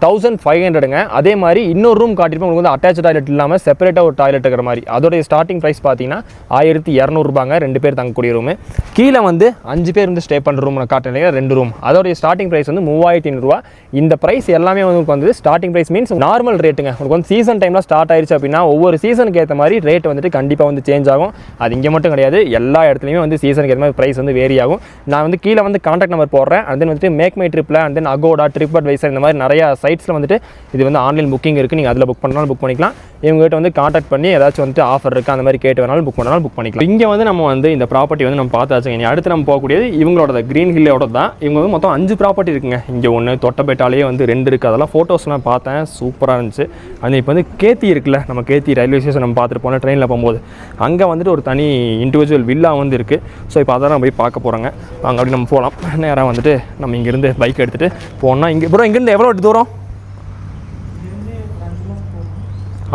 1500ங்க. அதே மாதிரி இன்னொரு ரூம் காட்டியிருப்போம் உங்களுக்கு வந்து அட்டாச் டாய்லெட் இல்லாமல் செப்பரேட்டாக ஒரு டாய்லெட் இருக்கிற மாதிரி. அதோடைய ஸ்டார்டிங் ப்ரைஸ் பார்த்தீங்கன்னா 1200 ரூபாங்க 2 பேர் தங்கக்கூடிய ரூமு. கீழே வந்து 5 பேர் வந்து ஸ்டே பண்ணுற ரூம் காட்டினீங்க 2 ரூம். அதோடைய ஸ்டார்டிங் ப்ரைஸ் வந்து 3500 ரூபா. இந்த ப்ரைஸ் எல்லாமே உங்களுக்கு வந்து ஸ்டார்டிங் ப்ரைஸ் மீன்ஸ் நார்மல் ரேட்டுங்க. உங்களுக்கு வந்து சீசன் டைமில் ஸ்டார்ட் ஆயிடுச்சு அப்படின்னா ஒவ்வொரு சீசனுக்கு ஏற்ற மாதிரி ரேட் வந்துட்டு கண்டிப்பாக வந்து சேஞ்ச் ஆகும். அது இங்கே மட்டும் கிடையாது, எல்லா இடத்துலையுமே வந்து சீசனுக்கு ஏற்ற மாதிரி ப்ரைஸ் வந்து வேரி ஆகும். நான் வந்து கீழே வந்து கான்டாக்ட் நம்பர் போடுறேன். அண்ட் தென் வந்துட்டு மேக் மை ட்ரிப்பில் and then Agoda, trip advisor இந்த மாதிரி நிறையா சைட்ஸில் வந்துட்டு இது வந்து ஆன்லைன் புக்கிங் இருக்குது. நீங்கள் அதில் புக் பண்ணாலும் புக் பண்ணிக்கலாம். இவங்ககிட்ட வந்து கான்டாக்ட் பண்ணி ஏதாச்சும் வந்துட்டு ஆஃபர் இருக்குது அந்த மாதிரி கேட்டு வேணாலும் புக் பண்ணாலும் புக் பண்ணிக்கலாம். இங்கே வந்து நம்ம வந்து இந்த ப்ராப்பர்ட்டி வந்து நம்ம பார்த்தாச்சுங்க. இனி அடுத்து நம்ம போகக்கூடியது இவங்களோட க்ரீன் ஹில்லோட தான். இவங்க வந்து மொத்தம் 5 ப்ராப்பர்ட்டி இருக்குங்க. இங்கே ஒன்று தொட்டபேட்டாலேயே வந்து 2 இருக்குது. அதெல்லாம் ஃபோட்டோஸ்லாம் பார்த்தேன், சூப்பராக இருந்துச்சு. அது இப்போ வந்து கேத்தி இருக்குல்ல, நம்ம கேத்தி ரயில்வே ஸ்டேஷன் நம்ம பார்த்துட்டு போனோம் ட்ரெயினில் போகும்போது. அங்கே வந்துட்டு ஒரு தனி இண்டிவிஜுவல் வில்லா வந்து இருக்குது. ஸோ இப்போ அதான் நம்ம போய் பார்க்க போகிறாங்க. அங்கே அப்படி நம்ம போகலாம். நேராக வந்துட்டு நம்ம இங்கேருந்து பைக் எடுத்துகிட்டு போனால் இங்கேருந்து எவ்வளோ தூரம்?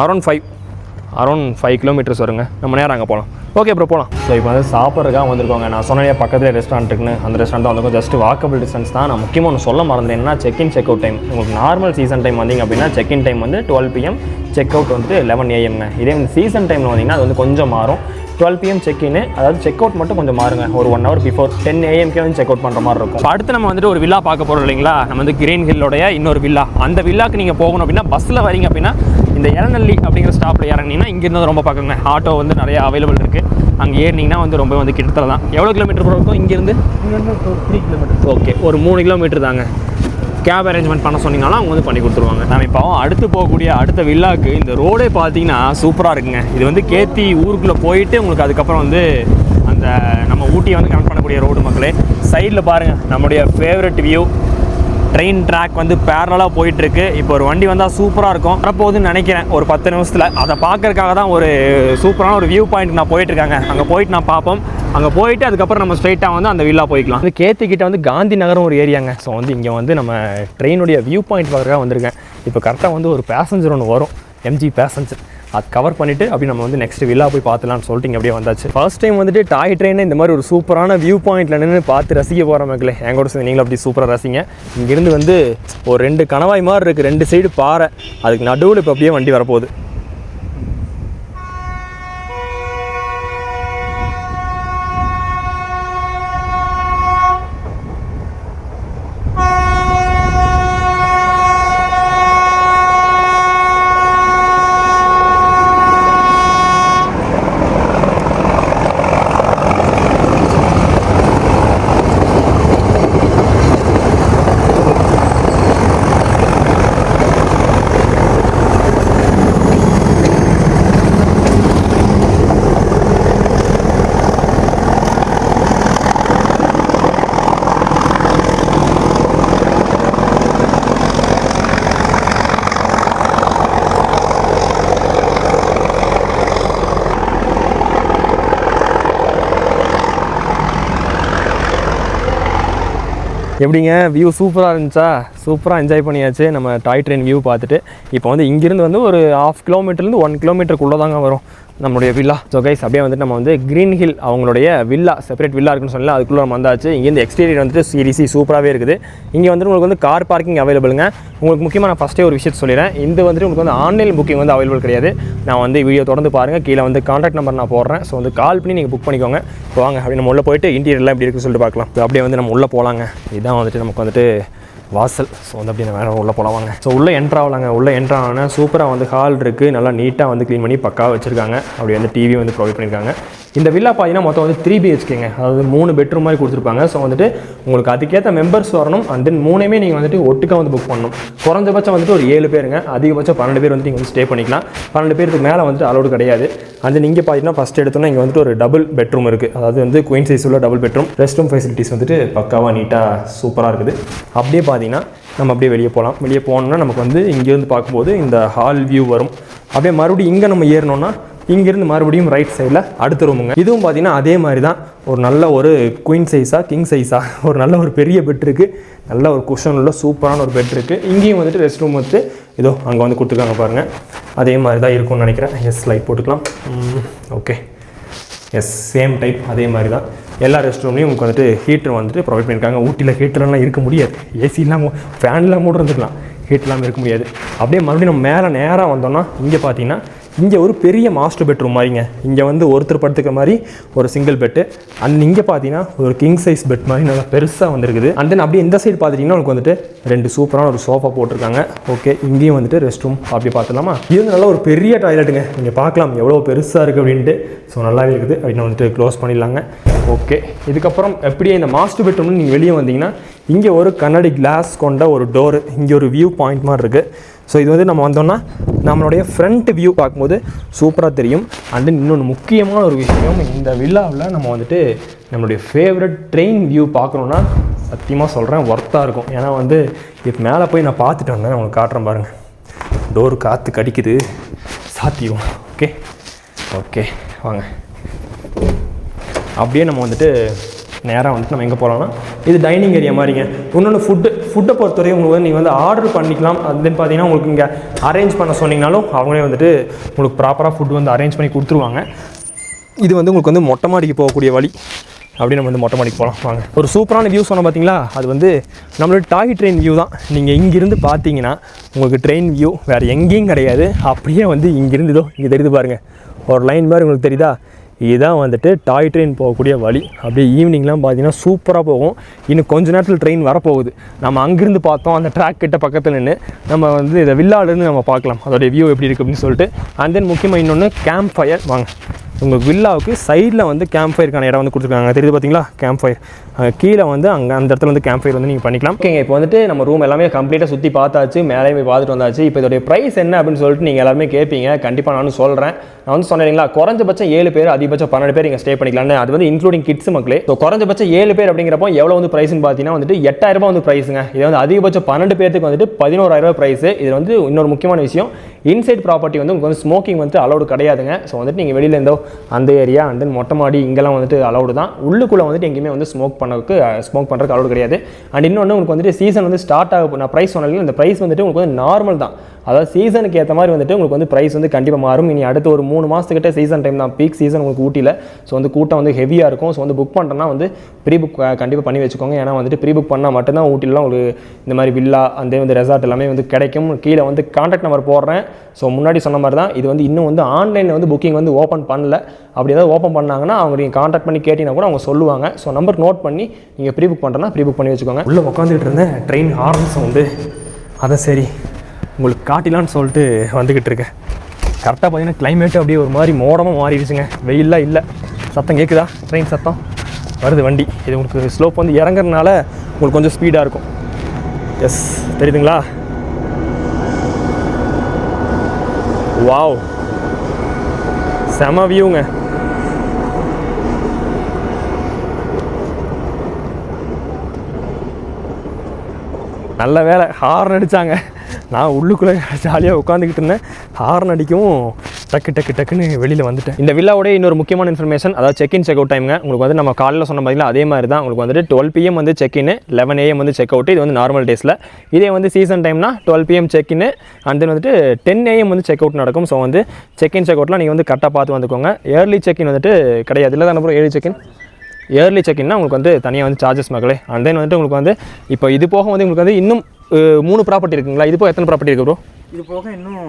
அரௌண்ட் 5 கிலோமீட்டர்ஸ் வருங்க. நம்ம நேரம் அங்கே போகலாம். ஓகே ப்ரோ, போகலாம். ஸோ இப்போ வந்து சாப்பிட்றதுக்காக வந்திருக்கோங்க. நான் சொன்னேன் பக்கத்தில் ரெஸ்டாரண்ட் இருக்குன்னு. அந்த ரெஸ்டாரண்ட் வந்து ஜஸ்ட் வாக்கபிள் டிஸ்டன்ஸ் தான். நான் முக்கியமாக ஒன்று சொல்ல மறந்தேன். என்ன செக்இன் செக் அவுட் டைம் உங்களுக்கு நார்மல் சீசன் டைம் வந்தீங்க அப்படின்னா செக்இன் டைம் வந்து 12 PM, செக் அவுட் வந்து 11 AM. இதே வந்து சீசன் டைமில் வந்தீங்கன்னா அது வந்து கொஞ்சம் மாறும். 12 PM செக்இன், அதாவது செக் அவுட் மட்டும் கொஞ்சம் மாறுங்க. ஒரு 1 hour பிஃபோர் 10 AM வந்து செக் அவுட் பண்ணுற மாதிரி இருக்கும். அடுத்து நம்ம வந்துட்டு ஒரு வில்லா பார்க்க போகிறோம் இல்லைங்களா. நம்ம வந்து கிரீன் ஹில்லோடைய இன்னொரு வில்லா. அந்த வில்லாக்கு நீங்கள் போகணும் அப்படின்னா பஸ்ஸில் வரீங்க அப்படின்னா இந்த எலநல்லி அப்படிங்கிற ஸ்டாப்பில் இறங்கினீங்கன்னா இங்கேருந்து ரொம்ப பக்கங்க. ஆட்டோ வந்து நிறைய அவைலபிள் இருக்குது. அங்கே ஏறினீங்கன்னா வந்து ரொம்ப வந்து கிட்டத்தட்ட தான். எவ்வளோ கிலோமீட்டர் இருக்கும் இங்கேருந்து? 3 கிலோமீட்டர். ஓகே, ஒரு 3 கிலோமீட்டர் தாங்க. கேப் அரேஞ்ச்மெண்ட் பண்ண சொன்னீங்கன்னா அவங்க வந்து பண்ணி கொடுத்துருவாங்க. நம்ம இப்போ அடுத்து போகக்கூடிய அடுத்த வில்லாக்கு இந்த ரோடே பார்த்தீங்கன்னா சூப்பராக இருக்குங்க. இது வந்து கேத்தி ஊருக்குள்ளே போயிட்டு உங்களுக்கு அதுக்கப்புறம் வந்து அந்த நம்ம ஊட்டியை வந்து கனெக்ட் பண்ணக்கூடிய ரோடு மக்களே. சைடில் பாருங்கள் நம்முடைய ஃபேவரட் வியூ. ட்ரெயின் ட்ராக் வந்து பேரலாக போயிட்டுருக்கு. இப்போ ஒரு வண்டி வந்தால் சூப்பராக இருக்கும். வரப்போகுதுன்னு நினைக்கிறேன் ஒரு 10 நிமிஷத்தில். அதை பார்க்கறதுக்காக தான் ஒரு சூப்பரான ஒரு வியூ பாயிண்ட் நான் போயிட்டுருக்காங்க. அங்கே போயிட்டு நான் பார்ப்போம். அங்கே போயிட்டு அதுக்கப்புறம் நம்ம ஸ்ட்ரைட்டாக வந்து அந்த வில்லா போய்க்கலாம். இது கேத்திக்கிட்ட வந்து காந்தி நகரம் ஒரு ஏரியாங்க. ஸோ வந்து இங்கே வந்து நம்ம ட்ரெயினுடைய வியூ பாயிண்ட் பார்க்குறதுக்காக வந்திருக்கேன். இப்போ கரெக்டாக வந்து ஒரு பேசஞ்சர் ஒன்று வரும், MG பேசஞ்சர். அது கவர் பண்ணிவிட்டு அப்படி நம்ம வந்து நெக்ஸ்ட் வில்லா போய் பார்த்துலான்னு சொல்லிட்டு இங்கே அப்படியே வந்தாச்சு. ஃபர்ஸ்ட் டைம் வந்துட்டு டாய் ட்ரெயினை இந்த மாதிரி ஒரு சூப்பரான வியூ பாயிண்ட்டில் நின்று பார்த்து ரசிக்க போகிற மக்களே. எங்கூட சேர்ந்து நீங்களும் அப்படி சூப்பராக ரசிங்க. இங்கேருந்து வந்து ஒரு 2 கணவாய் மாதிரி இருக்குது, 2 சைடு பாறை. அதுக்கு நடுவில் இப்போ அப்படியே வண்டி வரப்போகுது. எப்படிங்க வியூ சூப்பராக இருந்துச்சா? சூப்பராக என்ஜாய் பண்ணியாச்சு நம்ம டாய் ட்ரெயின் வியூ பார்த்துட்டு. இப்போ வந்து இங்கேருந்து வந்து ஒரு 1/2 கிலோமீட்டர்லேருந்து 1 கிலோமீட்டருக்குள்ளே தாங்க வரும் நம்மளுடைய வில்லா. ஸோ கைஸ் அப்படியே வந்துட்டு நம்ம வந்து க்ரீன் ஹில் அவங்களுடைய வில்லா, செப்பரேட் வில்லா இருக்குன்னு சொல்லலாம். அதுக்குள்ளே நம்ம வந்தாச்சு. இங்கேருந்து எக்ஸ்டீரியர் வந்துட்டு சீரிசி சூப்பராகவே இருக்குது. இங்கே வந்துட்டு உங்களுக்கு வந்து கார் பார்க்கிங் அவைலபிளுங்க. உங்களுக்கு முக்கியமாக நான் ஃபஸ்ட்டே ஒரு விஷயத்தை சொல்லிடுறேன். இந்த வந்துட்டு உங்களுக்கு வந்து ஆன்லைன் புக்கிங் வந்து அவைலபிள் கிடையாது. நான் வந்து வீடியோ தொடர்ந்து பாருங்கள், கீழே வந்து கான்டாக்ட் நம்பர் நான் போடுறேன். ஸோ வந்து கால் பண்ணி நீங்கள் புக் பண்ணிக்கோங்க. வாங்க அப்படி நம்ம உள்ளே போயிட்டு இன்டீரியர்லாம் எப்படி இருக்குன்னு சொல்லிட்டு பார்க்கலாம். ஸோ அப்படியே வந்து நம்ம உள்ளே போகலாங்க. இதுதான் வந்துட்டு நமக்கு வந்துட்டு வாசல். ஸோ வந்து அப்படி வேறு உள்ளே போகலாவாங்க. ஸோ உள்ளே என்ட்ரு ஆகலாங்க. உள்ளே என்ட்ரு ஆனால் சூப்பராக வந்து ஹால் இருக்குது, நல்லா நீட்டாக வந்து க்ளீன் பண்ணி பக்காவாக வச்சுருக்காங்க. அப்படி வந்து டிவி வந்து ப்ரொவைட் பண்ணியிருக்காங்க. இந்த வில்லா பார்த்தீங்கன்னா மொத்தம் வந்து 3 BHKங்க, அதாவது 3 பெட்ரூம் மாதிரி கொடுத்துருப்பாங்க. ஸோ வந்துட்டு உங்களுக்கு அதுக்கேற்ற மெம்பர்ஸ் வரணும். அண்ட் தென் 3மே நீங்கள் வந்துட்டு ஒட்டுக்காக வந்து புக் பண்ணணும். குறைஞ்சபட்சம் வந்துட்டு ஒரு 7 பேருங்க, அதிகபட்சம் 12 பேர் வந்து நீங்கள் வந்து ஸ்டே பண்ணிக்கலாம். 12 பேருக்கு மேலே வந்துட்டு அலோடு கிடையாது. அண்ட் இங்கே பார்த்தீங்கன்னா ஃபஸ்ட் எடுத்தோன்னா இங்கே வந்துட்டு ஒரு டபுள் பெட்ரூம் இருக்குது, அதாவது வந்து குயின் சைஸ் உள்ள double bedroom. Rest room facilities வந்துட்டு பக்காவாக நீட்டாக சூப்பராக இருக்குது. அப்படியே பார்த்தீங்கன்னா நம்ம அப்படியே வெளியே போகலாம். வெளியே போனோம்னா நமக்கு வந்து இங்கேருந்து பார்க்கும்போது இந்த ஹால் வியூ வரும். அப்படியே மறுபடியும் இங்கே நம்ம ஏறினோன்னா இங்கேருந்து மறுபடியும் ரைட் சைடில் அடுத்த ரூமுங்க. இதுவும் பார்த்தீங்கன்னா அதே மாதிரி தான், ஒரு நல்ல ஒரு குயின் சைஸாக கிங் சைஸாக ஒரு நல்ல ஒரு பெரிய பெட் இருக்குது, நல்ல ஒரு குஷன் உள்ள சூப்பரான ஒரு பெட் இருக்குது. இங்கேயும் வந்துட்டு ரெஸ்ட் ரூம் வந்து இதோ அங்கே வந்து கொடுத்துருக்காங்க பாருங்கள். அதே மாதிரி தான் இருக்கும்னு நினைக்கிறேன். எஸ், லைட் போட்டுக்கலாம். ஓகே, எஸ், சேம் டைப் அதே மாதிரி தான். எல்லா ரெஸ்ட் ரூம்லேயும் உங்களுக்கு வந்துட்டு ஹீட்டர் வந்துட்டு ப்ரொவைட் பண்ணியிருக்காங்க. ஊட்டியில் ஹீட்டர்லாம் இருக்க முடியாது, ஏசி இல்லாமல் ஃபேன்லாம் மூட இருந்துக்கலாம், ஹீட் இல்லாமல் இருக்க முடியாது. அப்படியே மறுபடியும் நம்ம மேலே நேராக வந்தோம்னா இங்கே பார்த்தீங்கன்னா இங்கே ஒரு பெரிய மாஸ்டர் பெட்ரூம் மாதிரிங்க. இங்கே வந்து ஒருத்தர் படுத்துக்கிற மாதிரி ஒரு சிங்கிள் பெட்டு. அண்ட் இங்கே பார்த்தீங்கன்னா ஒரு கிங் சைஸ் பெட் மாதிரி நல்லா பெருசாக வந்துருக்குது. அண்ட் தென் அப்படியே இந்த சைடு பார்த்துட்டிங்கன்னா உங்களுக்கு வந்துட்டு 2 சூப்பரான ஒரு சோஃபா போட்டிருக்காங்க. ஓகே, இங்கேயும் வந்துட்டு ரெஸ்ட் ரூம் அப்படி பார்த்துலாமா. இது வந்து நல்லா ஒரு பெரிய டாய்லெட்டுங்க, நீங்கள் பார்க்கலாம் எவ்வளோ பெருசாக இருக்குது அப்படின்ட்டு. ஸோ நல்லாவே இருக்குது அப்படின்னு வந்துட்டு க்ளோஸ் பண்ணிடலாங்க. ஓகே, இதுக்கப்புறம் எப்படியே இந்த மாஸ்டர் பெட்ரூம்னு நீங்கள் வெளியே வந்தீங்கன்னா இங்கே ஒரு கண்ணாடி கிளாஸ் கொண்ட ஒரு டோரு, இங்கே ஒரு வியூ பாயிண்ட் மாதிரி இருக்குது. ஸோ இது வந்து நம்ம வந்தோம்னா நம்மளுடைய ஃப்ரண்ட் வியூ பார்க்கும்போது சூப்பராக தெரியும். அண்ட் இன்னொன்று முக்கியமான ஒரு விஷயம், இந்த வில்லாவில் நம்ம வந்துட்டு நம்மளுடைய ஃபேவரட் ட்ரெயின் வியூ பார்க்கணுன்னா சத்தியமாக சொல்கிறேன் ஒர்த்தாக இருக்கும். ஏன்னா வந்து இப்போ மேலே போய் நான் பார்த்துட்டு வந்தேன், உங்களுக்கு காட்டுறேன் பாருங்கள். டோரு காற்று கடிக்குது, சாத்தியும். ஓகே ஓகே வாங்க. அப்படியே நம்ம வந்துட்டு நேராக வந்துட்டு நம்ம எங்கே போகலாம்னா இது டைனிங் ஏரியா மாதிரிங்க. இன்னொன்று ஃபுட்டை பொறுத்தவரையும் உங்களுக்கு வந்து நீங்கள் வந்து ஆர்டர் பண்ணிக்கலாம். அது தென் பார்த்தீங்கன்னா உங்களுக்கு இங்கே அரேஞ்ச் பண்ண சொன்னீங்கனாலும் அவங்களே வந்துட்டு உங்களுக்கு ப்ராப்பராக ஃபுட் வந்து அரேஞ்ச் பண்ணி கொடுத்துருவாங்க. இது வந்து உங்களுக்கு வந்து மொட்டை மாடிக்கு போகக்கூடிய வழி. அப்படி நம்ம வந்து மொட்டை மாடிக்கு போகலாம் வாங்க. ஒரு சூப்பரான வியூ சொன்ன பார்த்தீங்களா, அது வந்து நம்மளோட டாய் ட்ரெயின் வியூ தான். நீங்கள் இங்கேருந்து பார்த்தீங்கன்னா உங்களுக்கு ட்ரெயின் வியூ வேறு எங்கேயும் கிடையாது. அப்படியே வந்து இங்கேருந்து இதோ இங்கே தெரியுது பாருங்கள், ஒரு லைன் மாதிரி உங்களுக்கு தெரியுதா, இதுதான் வந்துட்டு டாய் ட்ரெயின் போகக்கூடிய வழி. அப்படியே ஈவினிங்லாம் பார்த்தீங்கன்னா சூப்பராக போகும். இன்னும் கொஞ்சம் நேரத்தில் ட்ரெயின் வரப்போகுது. நம்ம அங்கேருந்து பார்த்தோம், அந்த ட்ராக் கிட்ட பக்கத்தில் நின்று நம்ம வந்து இதை வில்லாலேருந்து நம்ம பார்க்கலாம் அதோடைய வியூ எப்படி இருக்குது அப்படின்னு சொல்லிட்டு. அண்ட் தென் முக்கியமாக இன்னொன்று கேம்ப் ஃபயர். வாங்க, உங்களுக்கு வில்லாவுக்கு சைடில் வந்து கேம்ப் ஃபயருக்கான இடம் வந்து கொடுத்துருக்காங்க, தெரியுது பார்த்தீங்களா, கேம்ப் ஃபயர். கீழே வந்து அங்கே அந்த இடத்துல வந்து கேம்ப் ஃபயர் வந்து நீங்கள் பண்ணிக்கலாம். ஓகேங்க, இப்போ வந்துட்டு நம்ம ரூம் எல்லாமே கம்ப்ளீட்டாக சுற்றி பார்த்தாச்சு, மேலே போய் பார்த்துட்டு வந்தாச்சு. இப்போ இதோடைய ப்ரைஸ் என்ன அப்படின்னு சொல்லிட்டு நீங்கள் எல்லாருமே கேட்பீங்க. கண்டிப்பாக நானும் சொல்கிறேன். நான் வந்து சொன்னீங்களா, குறைஞ்சபட்சம் 7 பேர், அதிகபட்சம் 12 பேர் இங்கே ஸ்டே பண்ணிக்கலாம்னு. அது வந்து இன்க்ளூடிங் கிட்ஸ் மக்களே. ஸோ குறைஞ்சபட்சம் 7 பேர் அப்படிங்கிறப்போ எவ்வளோ வந்து ப்ரைஸ்னு பார்த்தீங்கன்னா வந்துட்டு 8000 ரூபாய் வந்து ப்ரைஸுங்க. இது வந்து அதிகபட்சம் 12 பேருக்கு வந்துட்டு 11000 ரூபாய் ப்ரைஸ். இது வந்து இன்னொரு முக்கியமான விஷயம், இன்சைட் ப்ராப்பர்ட்டி வந்து உங்களுக்கு வந்து ஸ்மோக்கிங் வந்து அலௌடு கிடையாதுங்க. ஸோ வந்துட்டு நீங்கள் வெளியில் இருந்தோ அந்த ஏரியா அண்ட் தென் மொட்டை மாடி இங்கெல்லாம் வந்துட்டு அலௌடு தான். உள்ளுக்குள்ளே வந்துட்டு எங்கேயுமே வந்து ஸ்மோக் பண்ணுறதுக்கு அலௌடு கிடையாது. அண்ட் இன்னொன்று உங்களுக்கு வந்துட்டு சீசன் வந்து ஸ்டார்ட் ஆகும். நான் ப்ரைஸ் சொன்னாலும் இந்த ப்ரைஸ் வந்துட்டு உங்களுக்கு வந்து நார்மல் தான். அதாவது சீசனுக்கு ஏற்ற மாதிரி வந்துட்டு உங்களுக்கு வந்து ப்ரைஸ் வந்து கண்டிப்பாக மாறும். இனி அடுத்த ஒரு 3 மாதத்துக்கிட்ட சீசன் டைம் தான், பீக் சீசன் உங்களுக்கு ஊட்டியில். ஸோ வந்து கூட்டம் வந்து ஹெவியாக இருக்கும். ஸோ வந்து புக் பண்ணுறேன்னா வந்து ப்ரீ புக் கண்டிப்பாக பண்ணி வச்சுக்கோங்க. ஏன்னா வந்துட்டு ப்ரீ புக் பண்ணால் மட்டும்தான் ஊட்டிலாம் உங்களுக்கு இந்த மாதிரி வில்லா அந்த வந்து ரெசார்ட் எல்லாமே வந்து கிடைக்கும். கீழே வந்து கான்டாக்ட் நம்பர் போடுறேன். ஸோ முன்னாடி சொன்ன மாதிரி தான் இது வந்து இன்னும் வந்து ஆன்லைனில் வந்து புக்கிங் வந்து ஓப்பன் பண்ணல. அப்படி ஏதாவது ஓப்பன் பண்ணாங்கன்னா அவங்க நீங்கள் கான்டாக்ட் பண்ணி கேட்டிங்கன்னா கூட அவங்க சொல்லுவாங்க. ஸோ நம்பர் நோட் பண்ணி நீங்கள் ப்ரீ புக் பண்ணுறேன்னா ப்ரீ புக் பண்ணி வச்சுக்கோங்க. உள்ளே உட்காந்துக்கிட்டு இருந்தேன், ட்ரெயின் ஹார்ன் சவுண்டு, அதை சரி உங்களுக்கு காட்டிலான்னு சொல்லிட்டு வந்துக்கிட்டு இருக்கேன். கரெக்டாக பார்த்தீங்கன்னா கிளைமேட்டு அப்படியே ஒரு மாதிரி மோடமாக மாறிடுச்சுங்க. வெயிலாம் இல்லை. சத்தம் கேட்குதா, ட்ரெயின் சத்தம் வருது வண்டி. இது உங்களுக்கு ஸ்லோப் வந்து இறங்குறதுனால உங்களுக்கு கொஞ்சம் ஸ்பீடாக இருக்கும். எஸ், தெரியுதுங்களா? வாவ், செம வியூங்க. நல்ல வேலை ஹார்ன் அடித்தாங்க. நான் உள்ளுக்குள்ளே ஜாலியாக உட்காந்துக்கிட்டு இருந்தேன், ஹார்ன் அடிக்கவும் டக்குன்னு வெளியில் வந்துட்டேன். இந்த வில்லாவோட இன்னொரு முக்கியமான இன்ஃபர்மேஷன், அதாவது செக் இன் செக் அவுட் டைமுங்க. உங்களுக்கு வந்து நம்ம காலையில் சொன்ன பார்த்தீங்கன்னா அதே மாதிரி தான். உங்களுக்கு வந்துட்டு 12 PM வந்து செக் இன், 11 AM வந்து செக் அவுட். இது வந்து நார்மல் டேஸில். இதே வந்து சீசன் டைம்னா 12 PM check in and then வந்துட்டு 10 AM வந்து செக் அவுட் நடக்கும். ஸோ வந்து செக் இன் செக் அவுட்லாம் நீங்கள் வந்து கரெக்டாக பார்த்து வந்துக்கோங்க. ஏர்லி செக் இன் வந்துட்டு கிடையாது, இல்லை தானே அப்புறம் ஏர்லி செக்இன்னா உங்களுக்கு வந்து தனியாக வந்து சார்ஜஸ் மக்களே. அண்ட் தென் வந்துட்டு உங்களுக்கு வந்து இப்போ இது போக வந்து உங்களுக்கு வந்து இன்னும் 3 ப்ராப்பர்ட்டி இருக்குங்களா? இது போக எத்தனை ப்ராப்பர்ட்டி இருக்குது ப்ரோ? இது போக இன்னும்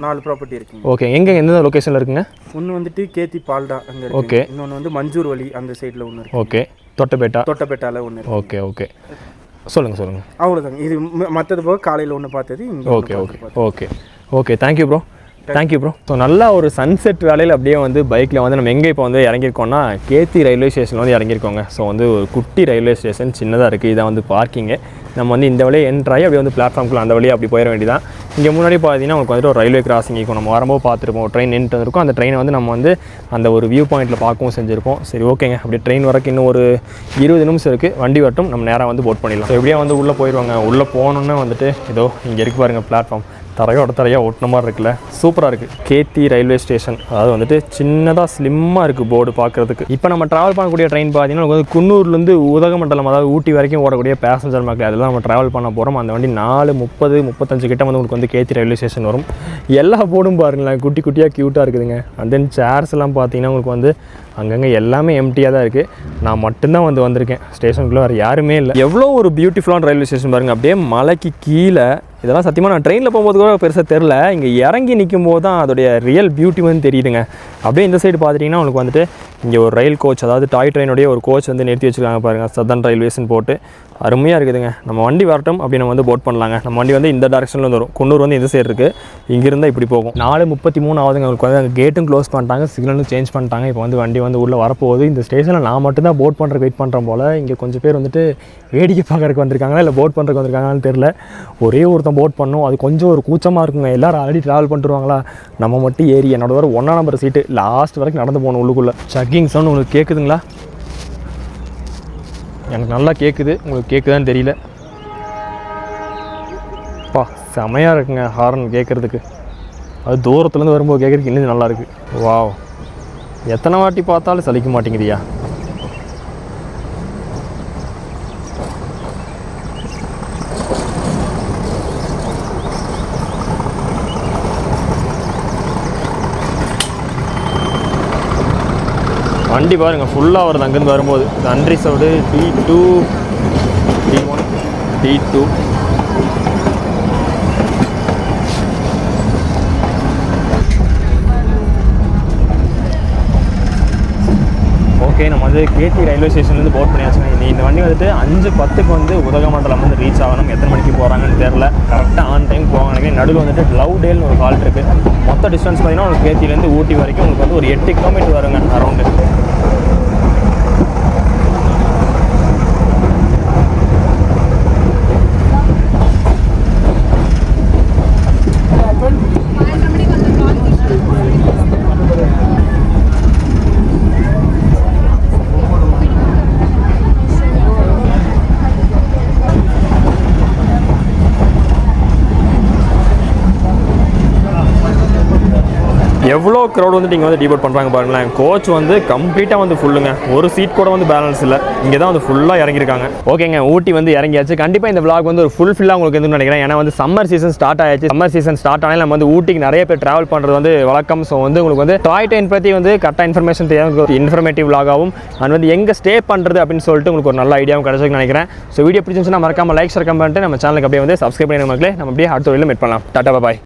4 ப்ராப்பர்ட்டி இருக்குங்க. ஓகே, எந்த லொக்கேஷனில் இருக்குங்க? ஒன்று வந்துட்டு கேத்தி பால்டா அங்கே இருக்கு. ஓகே, இன்னொன்று வந்து மஞ்சூர் வழி அந்த சைடில் ஒன்று இருக்குது. ஓகே, தொட்டபேட்டாவில் ஒன்று. ஓகே சொல்லுங்கள். அவ்வளோதாங்க. இது மற்றது போக காலையில் ஒன்று பார்த்தது இங்கே. Okay thank you bro. ஸோ நல்லா ஒரு சன்செட் வேலையில் அப்படியே வந்து பைக்கில் வந்து நம்ம எங்கே இப்போ வந்து இறங்கியிருக்கோம்னா கேத்தி ரயில்வே ஸ்டேஷன் வந்து இறங்கியிருக்கோங்க. ஸோ வந்து ஒரு குட்டி ரயில்வே ஸ்டேஷன் சின்னதாக இருக்குது. இதான் வந்து பார்க்கிங்கு. நம்ம வந்து இந்த வழியை என்ட்ராகி அப்படியே வந்து பிளாட்ஃபார்முக்குள்ள அந்த வழியாக அப்படி போயிட வேண்டியதான். இங்கே முன்னாடி பார்த்தீங்கன்னா உங்களுக்கு வந்துட்டு ஒரு ரயில்வே கிராசிங் இருக்கும். நம்ம வரும்போது பார்த்துருப்போம், ஒரு ட்ரெயின் நின்றுட்டு வந்திருக்கும். அந்த ட்ரெயினை வந்து நம்ம வந்து அந்த ஒரு வியூ பாயிண்ட்டில் பார்க்கவும் செஞ்சுருப்போம். சரி ஓகேங்க, அப்படியே ட்ரெயின் வரக்கு இன்னும் ஒரு 20 நிமிஷம் இருக்குது. வண்டி வரட்டும், நம்ம நேராக வந்து போட் பண்ணிடலாம். ஸோ எப்படியே வந்து உள்ளே போயிடுவாங்க. உள்ளே போகணுன்னு வந்துட்டு இதோ இங்கே இருக்கு பாருங்கள் பிளாட்ஃபார்ம். தரையாக ஓட்டின மாதிரி இருக்குல்ல, சூப்பராக இருக்குது. Ketti railway station. அதாவது வந்துட்டு சின்னதாக ஸ்லிம்மாக இருக்குது போர்டு பார்க்குறதுக்கு. இப்போ நம்ம ட்ராவல் பண்ணக்கூடிய ட்ரெயின் பார்த்தீங்கன்னா வந்து குன்னூர்லேருந்து உதகமண்டலம், அதாவது ஊட்டி வரைக்கும் ஓடக்கூடிய பேசஞ்சர் மக்கள் அதெல்லாம் நம்ம ட்ராவல் பண்ண போகிறோம். அந்த வண்டி 4:30-35 கிட்ட வந்து உங்களுக்கு வந்து கேத்தி ரயில்வே ஸ்டேஷன் வரும். எல்லா போர்டும் பாருங்களேன், குட்டி குட்டியாக க்யூட்டாக இருக்குதுங்க. அண்ட் தென் சேர்ஸ் எல்லாம் பார்த்தீங்கன்னா உங்களுக்கு வந்து அங்கங்கே எல்லாமே எம்டியாக தான் இருக்குது. நான் மட்டும்தான் வந்திருக்கேன். ஸ்டேஷனுக்குள்ளே வேறு யாருமே இல்லை. எவ்வளோ ஒரு பியூட்டிஃபுல்லான ரயில்வே ஸ்டேஷன் பாருங்கள். அப்படியே மலைக்கு கீழே. இதெல்லாம் சத்தியமாக நான் ட்ரெயினில் போகும்போது கூட பெருசாக தெரில. இங்கே இறங்கி நிற்கும் போது தான் அதோடைய ரியல் பியூட்டி வந்து தெரியுதுங்க. அப்படியே இந்த சைடு பார்த்துட்டிங்கன்னா உங்களுக்கு வந்துட்டு இங்கே ஒரு ரயில் கோச், அதாவது டாய் ட்ரெயினுடைய ஒரு கோச் வந்து நிறுத்தி வச்சுருக்காங்க பாருங்கள், சதர்ன் ரயில்வேஸ்ன்னு போட்டு. அருமையாக இருக்குதுங்க. நம்ம வண்டி வரட்டும் அப்படி நம்ம வந்து போட் பண்ணலாங்க. நம்ம வண்டி வந்து இந்த டேரக்ஷனில் வந்து வரும். குன்னூர் வந்து இந்த சைடு இருக்குது, இங்கிருந்தால் இப்படி போகும். 4:33 ஆகுதுங்க. அவங்களுக்கு வந்து அங்கே கேட்டும் க்ளோஸ் பண்ணிட்டாங்க, சிக்னலும் சேஞ்ச் பண்ணிட்டாங்க. இப்போ வந்து வண்டி வந்து உள்ளே வரப்போகுது. இந்த ஸ்டேஷனில் நான் மட்டும்தான் போட் பண்ணுறக்கு வெயிட் பண்ணுறேன் போல். இங்கே கொஞ்சம் பேர் வந்துட்டு வேடிக்கை பார்க்குறக்கு வந்திருக்காங்களா இல்லை போட் பண்ணுறக்கு வந்திருக்காங்கன்னு தெரில. ஒரே ஒருத்தன் போட் பண்ணும், அது கொஞ்சம் ஒரு கூச்சமாக இருக்குங்க. எல்லோரும் ஆல்ரெடி ட்ராவல் பண்ணிட்டுருவாங்களா, நம்ம மட்டும் ஏறி என்னோட வர 1ஆம் நம்பர் சீட்டு லாஸ்ட் வரைக்கும் நடந்து போகணும் உள்ளுக்குள்ளே. சக்கிங் சவுண்ட் உங்களுக்கு கேட்குதுங்களா? எனக்கு நல்லா கேட்குது, உங்களுக்கு கேட்குதான்னு தெரியல. பா செமையாக இருக்குங்க ஹார்ன் கேட்குறதுக்கு. அது தூரத்துலேருந்து வரும்போது கேட்குறதுக்கு இன்னும் நல்லாயிருக்கு. வாவ், எத்தனை வாட்டி பார்த்தாலும் சலிக்க மாட்டேங்குதியா. வண்டி பாருங்கள் ஃபுல்லாக வருது அங்கேருந்து வரும்போது. நன்றி சவுடு D2 D1 D2. ஓகே, நம்ம வந்து கேத்தி ரயில்வே ஸ்டேஷன்லேருந்து போட் பண்ணியாச்சுங்க. இந்த வண்டி வந்துட்டு 5:10க்கு வந்து உதகமண்டலம் வந்து ரீச் ஆகணும். எத்தனை மணிக்கு போகிறாங்கன்னு தெரில. கரெக்டாக ஆன் டைம் போவாங்க. நடுவில் வந்துட்டு லவ்டேல்னு ஒரு ஹால்ட் இருக்குது. மொத்த டிஸ்டன்ஸ் பார்த்தீங்கன்னா உங்களுக்கு கேத்திலேருந்து ஊட்டி வரைக்கும் உங்களுக்கு வந்து ஒரு 8 கிலோமீட்டர் வருங்க அரௌண்டு. எவ்வளோ க்ரௌட் வந்துட்டு இங்கே வந்து டிபோட் பண்ணுறாங்க பாருங்களேன். கோச் வந்து கம்ப்ளீட்டாக வந்து ஃபுல்லுங்க. ஒரு சீட் கூட வந்து பேலன்ஸ் இல்லை. இங்கே தான் வந்து ஃபுல்லாக இறங்கியிருக்காங்க. ஓகேங்க, ஊட்டி வந்து இறங்கியாச்சு. கண்டிப்பாக இந்த vlog வந்து ஒரு ஃபுல்ஃபில்லாக உங்களுக்கு எதுன்னு நினைக்கிறேன். ஏன்னா வந்து சம்மர் சீசன் ஸ்டார்ட் ஆயிடுச்சு. சம்மர் சீசன் ஸ்டார்ட் ஆனால் நம்ம வந்து ஊட்டிக்கு நிறைய பேர் ட்ராவல் பண்ணுறது வந்து வழக்கம். ஸோ வந்து உங்களுக்கு வந்து டாய் ட்ரெயின் பற்றி வந்து கரெக்டாக இன்ஃபர்மேஷன் தெரியாது, ஒரு இன்ஃபர்மேட்டிவ் vlog-ஆகவும் அண்ட் வந்து எங்கே ஸ்டே பண்ணுறது அப்படின்னு சொல்லிட்டு உங்களுக்கு ஒரு நல்ல ஐடியாவும் கிடைச்சிருக்குன்னு நினைக்கிறேன். ஸோ வீடியோ பிடிச்சிருந்துச்சுன்னா மறக்காம லைக் ஷேர் கமெண்ட் நம்ம சேனலுக்கு அப்படியே வந்து சப்ஸ்கிரைப் பண்ணி மக்களே. நம்ம அப்படியே அடுத்த வீடியோவில் மீட் பண்ணலாம். டாடா பாய்.